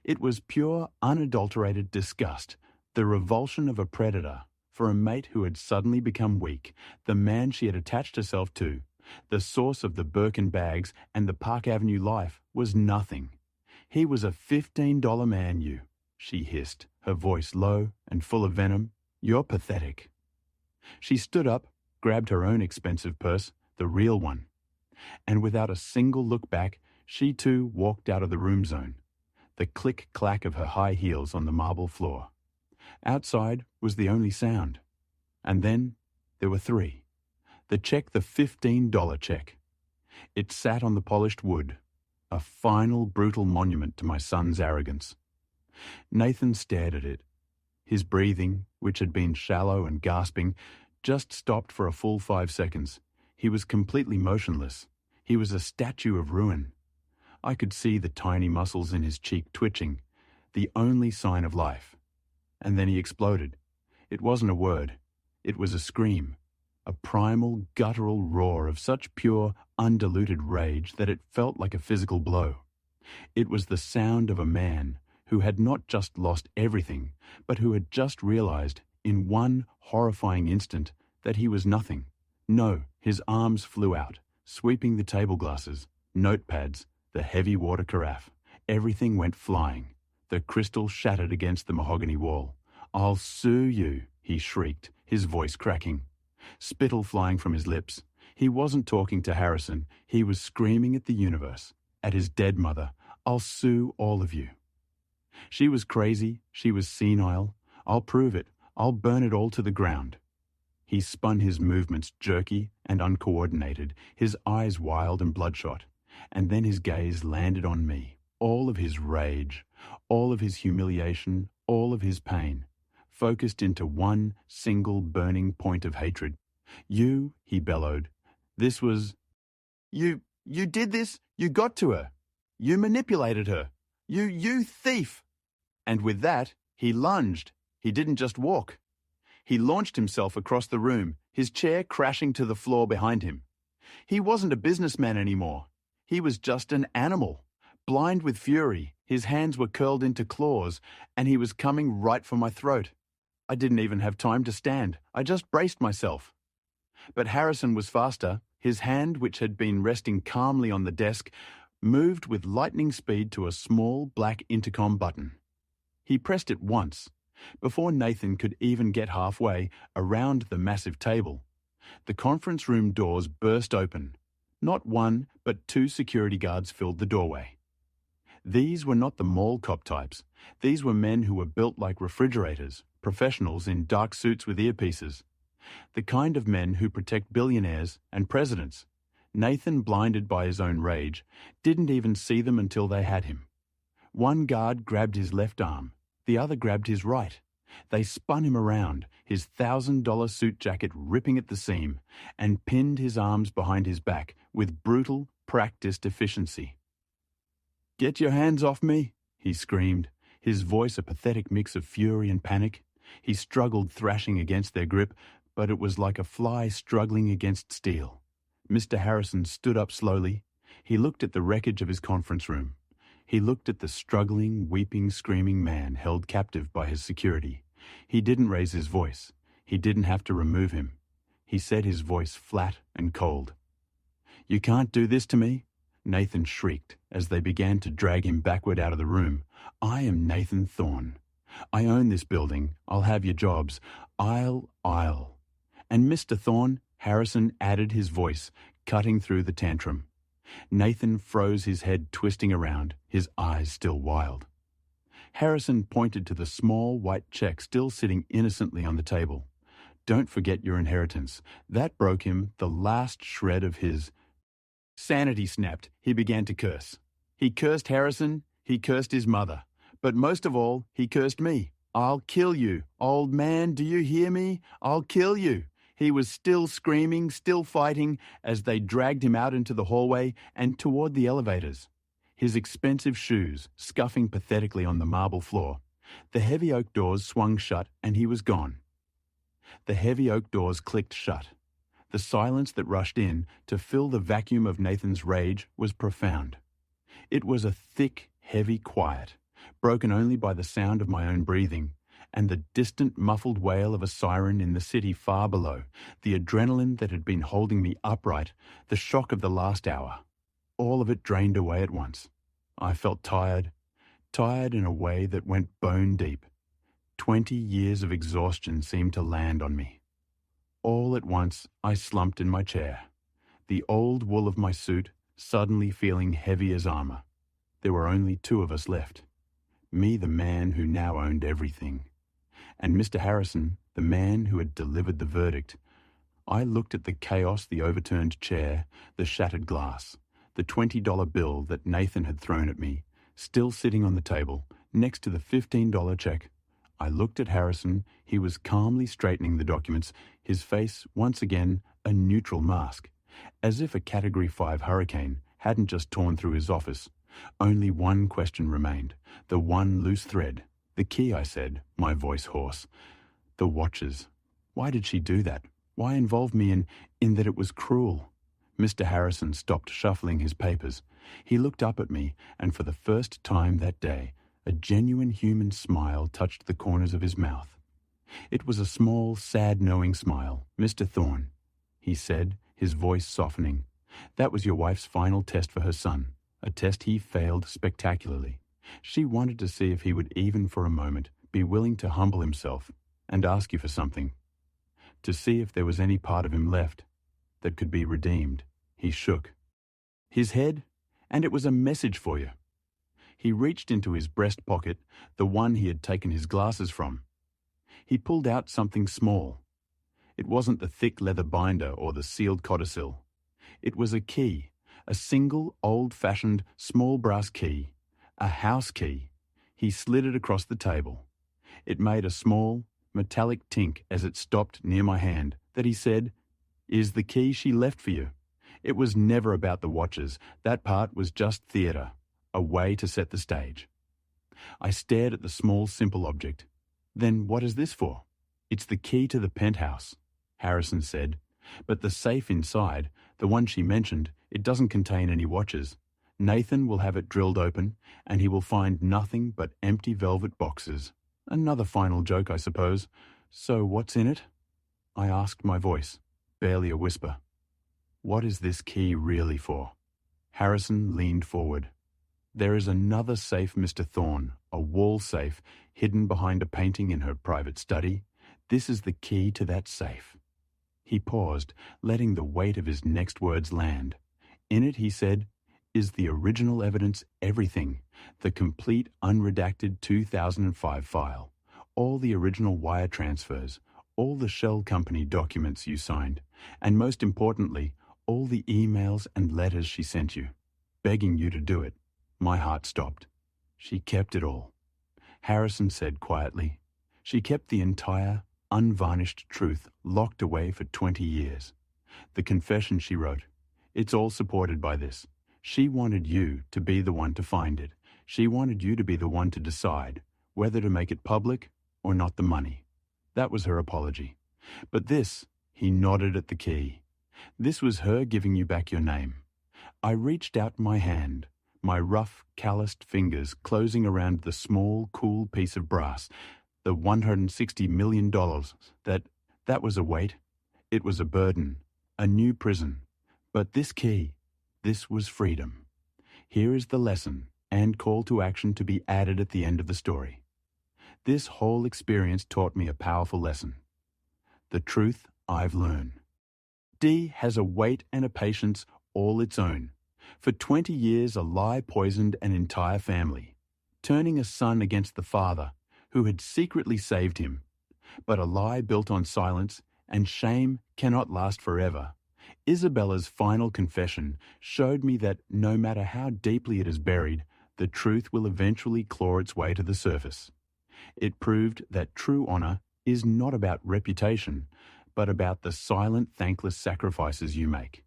It was pure, unadulterated disgust, the revulsion of a predator for a mate who had suddenly become weak, the man she had attached herself to. The source of the Birkin bags and the Park Avenue life was nothing. He was a $15 man, you, she hissed, her voice low and full of venom. You're pathetic. She stood up, grabbed her own expensive purse, the real one, and without a single look back, she too walked out of the room zone, the click-clack of her high heels on the marble floor. Outside was the only sound. And then there were three. The check, the $15 check. It sat on the polished wood, a final brutal monument to my son's arrogance. Nathan stared at it. His breathing, which had been shallow and gasping, just stopped for a full 5 seconds. He was completely motionless. He was a statue of ruin. I could see the tiny muscles in his cheek twitching, the only sign of life. And then he exploded. It wasn't a word. It was a scream, a primal, guttural roar of such pure, undiluted rage that it felt like a physical blow. It was the sound of a man who had not just lost everything, but who had just realized in one horrifying instant that he was nothing. No, his arms flew out, sweeping the table glasses, notepads, the heavy water carafe. Everything went flying. The crystal shattered against the mahogany wall. I'll sue you, he shrieked, his voice cracking. Spittle flying from his lips. He wasn't talking to Harrison. He was screaming at the universe, at his dead mother. I'll sue all of you. She was crazy. She was senile. I'll prove it. I'll burn it all to the ground. He spun, his movements jerky and uncoordinated, his eyes wild and bloodshot, and then his gaze landed on me. All of his rage, all of his humiliation, all of his pain, focused into one single burning point of hatred. You, he bellowed. This was... You did this. You got to her. You manipulated her. You thief. And with that, he lunged. He didn't just walk. He launched himself across the room, his chair crashing to the floor behind him. He wasn't a businessman anymore. He was just an animal, blind with fury. His hands were curled into claws, and he was coming right for my throat. I didn't even have time to stand. I just braced myself. But Harrison was faster. His hand, which had been resting calmly on the desk, moved with lightning speed to a small black intercom button. He pressed it once. Before Nathan could even get halfway around the massive table, the conference room doors burst open. Not one, but two security guards filled the doorway. These were not the mall cop types. These were men who were built like refrigerators, professionals in dark suits with earpieces. The kind of men who protect billionaires and presidents. Nathan, blinded by his own rage, didn't even see them until they had him. One guard grabbed his left arm. The other grabbed his right. They spun him around, his $1,000 suit jacket ripping at the seam, and pinned his arms behind his back with brutal, practiced efficiency. "Get your hands off me," he screamed, his voice a pathetic mix of fury and panic. He struggled, thrashing against their grip, but it was like a fly struggling against steel. Mr. Harrison stood up slowly. He looked at the wreckage of his conference room. He looked at the struggling, weeping, screaming man held captive by his security. He didn't raise his voice. He didn't have to remove him. He said, his voice flat and cold. "You can't do this to me," Nathan shrieked as they began to drag him backward out of the room. "I am Nathan Thorne. I own this building. I'll have your jobs. I'll. And Mr. Thorne," Harrison added, his voice cutting through the tantrum. Nathan froze, his head twisting around, his eyes still wild. Harrison pointed to the small white check still sitting innocently on the table. "Don't forget your inheritance." That broke him, the last shred of his sanity snapped. He began to curse. He cursed Harrison, he cursed his mother. But most of all, he cursed me. "I'll kill you. Old man, do you hear me? I'll kill you." He was still screaming, still fighting, as they dragged him out into the hallway and toward the elevators. His expensive shoes scuffing pathetically on the marble floor. The heavy oak doors swung shut and he was gone. The heavy oak doors clicked shut. The silence that rushed in to fill the vacuum of Nathan's rage was profound. It was a thick, heavy quiet, broken only by the sound of my own breathing and the distant muffled wail of a siren in the city far below, the adrenaline that had been holding me upright, the shock of the last hour. All of it drained away at once. I felt tired in a way that went bone deep. 20 years of exhaustion seemed to land on me. All at once, I slumped in my chair, the old wool of my suit suddenly feeling heavy as armor. There were only two of us left. Me, the man who now owned everything, and Mr. Harrison, the man who had delivered the verdict. I looked at the chaos, the overturned chair, the shattered glass, the $20 bill that Nathan had thrown at me, still sitting on the table, next to the $15 check. I looked at Harrison. He was calmly straightening the documents, his face once again a neutral mask, as if a Category 5 hurricane hadn't just torn through his office. Only one question remained, the one loose thread. "The key," I said, my voice hoarse. "The watches. Why did she do that? Why involve me in that? It was cruel." Mr. Harrison stopped shuffling his papers. He looked up at me, and for the first time that day, a genuine human smile touched the corners of his mouth. It was a small, sad, knowing smile. "Mr. Thorne," he said, his voice softening, "that was your wife's final test for her son, a test he failed spectacularly. She wanted to see if he would even for a moment be willing to humble himself and ask you for something, to see if there was any part of him left that could be redeemed." He shook his head, "And it was a message for you." He reached into his breast pocket, the one he had taken his glasses from. He pulled out something small. It wasn't the thick leather binder or the sealed codicil. It was a key, a single, old-fashioned, small brass key, a house key. He slid it across the table. It made a small, metallic tink as it stopped near my hand, that he said, "Is the key she left for you." It was never about the watches. That part was just theatre, a way to set the stage. I stared at the small, simple object. "Then what is this for?" "It's the key to the penthouse," Harrison said. "But the safe inside, the one she mentioned, it doesn't contain any watches. Nathan will have it drilled open, and he will find nothing but empty velvet boxes." Another final joke, I suppose. "So what's in it?" I asked, my voice barely a whisper. "What is this key really for?" Harrison leaned forward. There is another safe, Mr. Thorne, a wall safe hidden behind a painting in her private study. This is the key to that safe." He paused, letting the weight of his next words land. In it, he said, is the original evidence, everything, the complete unredacted 2005 file, all the original wire transfers, all the shell company documents you signed, and most importantly, all the emails and letters she sent you, begging you to do it. My heart stopped. She kept it all. Harrison said quietly. She kept the entire, unvarnished truth locked away for 20 years. The confession she wrote, it's all supported by this. She wanted you to be the one to find it. She wanted you to be the one to decide whether to make it public or not the money. That was her apology. But this, he nodded at the key. This was her giving you back your name. I reached out my hand, my rough, calloused fingers closing around the small, cool piece of brass, the $160 million. That was a weight. It was a burden, a new prison. But this key, this was freedom. Here is the lesson and call to action to be added at the end of the story. This whole experience taught me a powerful lesson. The truth I've learned. Dee has a weight and a patience all its own. For 20 years, a lie poisoned an entire family, turning a son against the father who had secretly saved him. But a lie built on silence and shame cannot last forever. Isabella's final confession showed me that no matter how deeply it is buried, the truth will eventually claw its way to the surface. It proved that true honor is not about reputation, but about the silent, thankless sacrifices you make.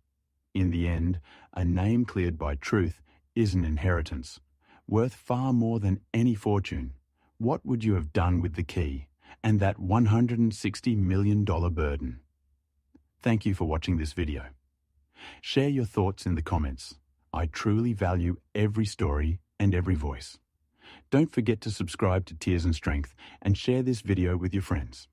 In the end, a name cleared by truth is an inheritance, worth far more than any fortune. What would you have done with the key and that $160 million burden? Thank you for watching this video. Share your thoughts in the comments. I truly value every story and every voice. Don't forget to subscribe to Tears and Strength and share this video with your friends.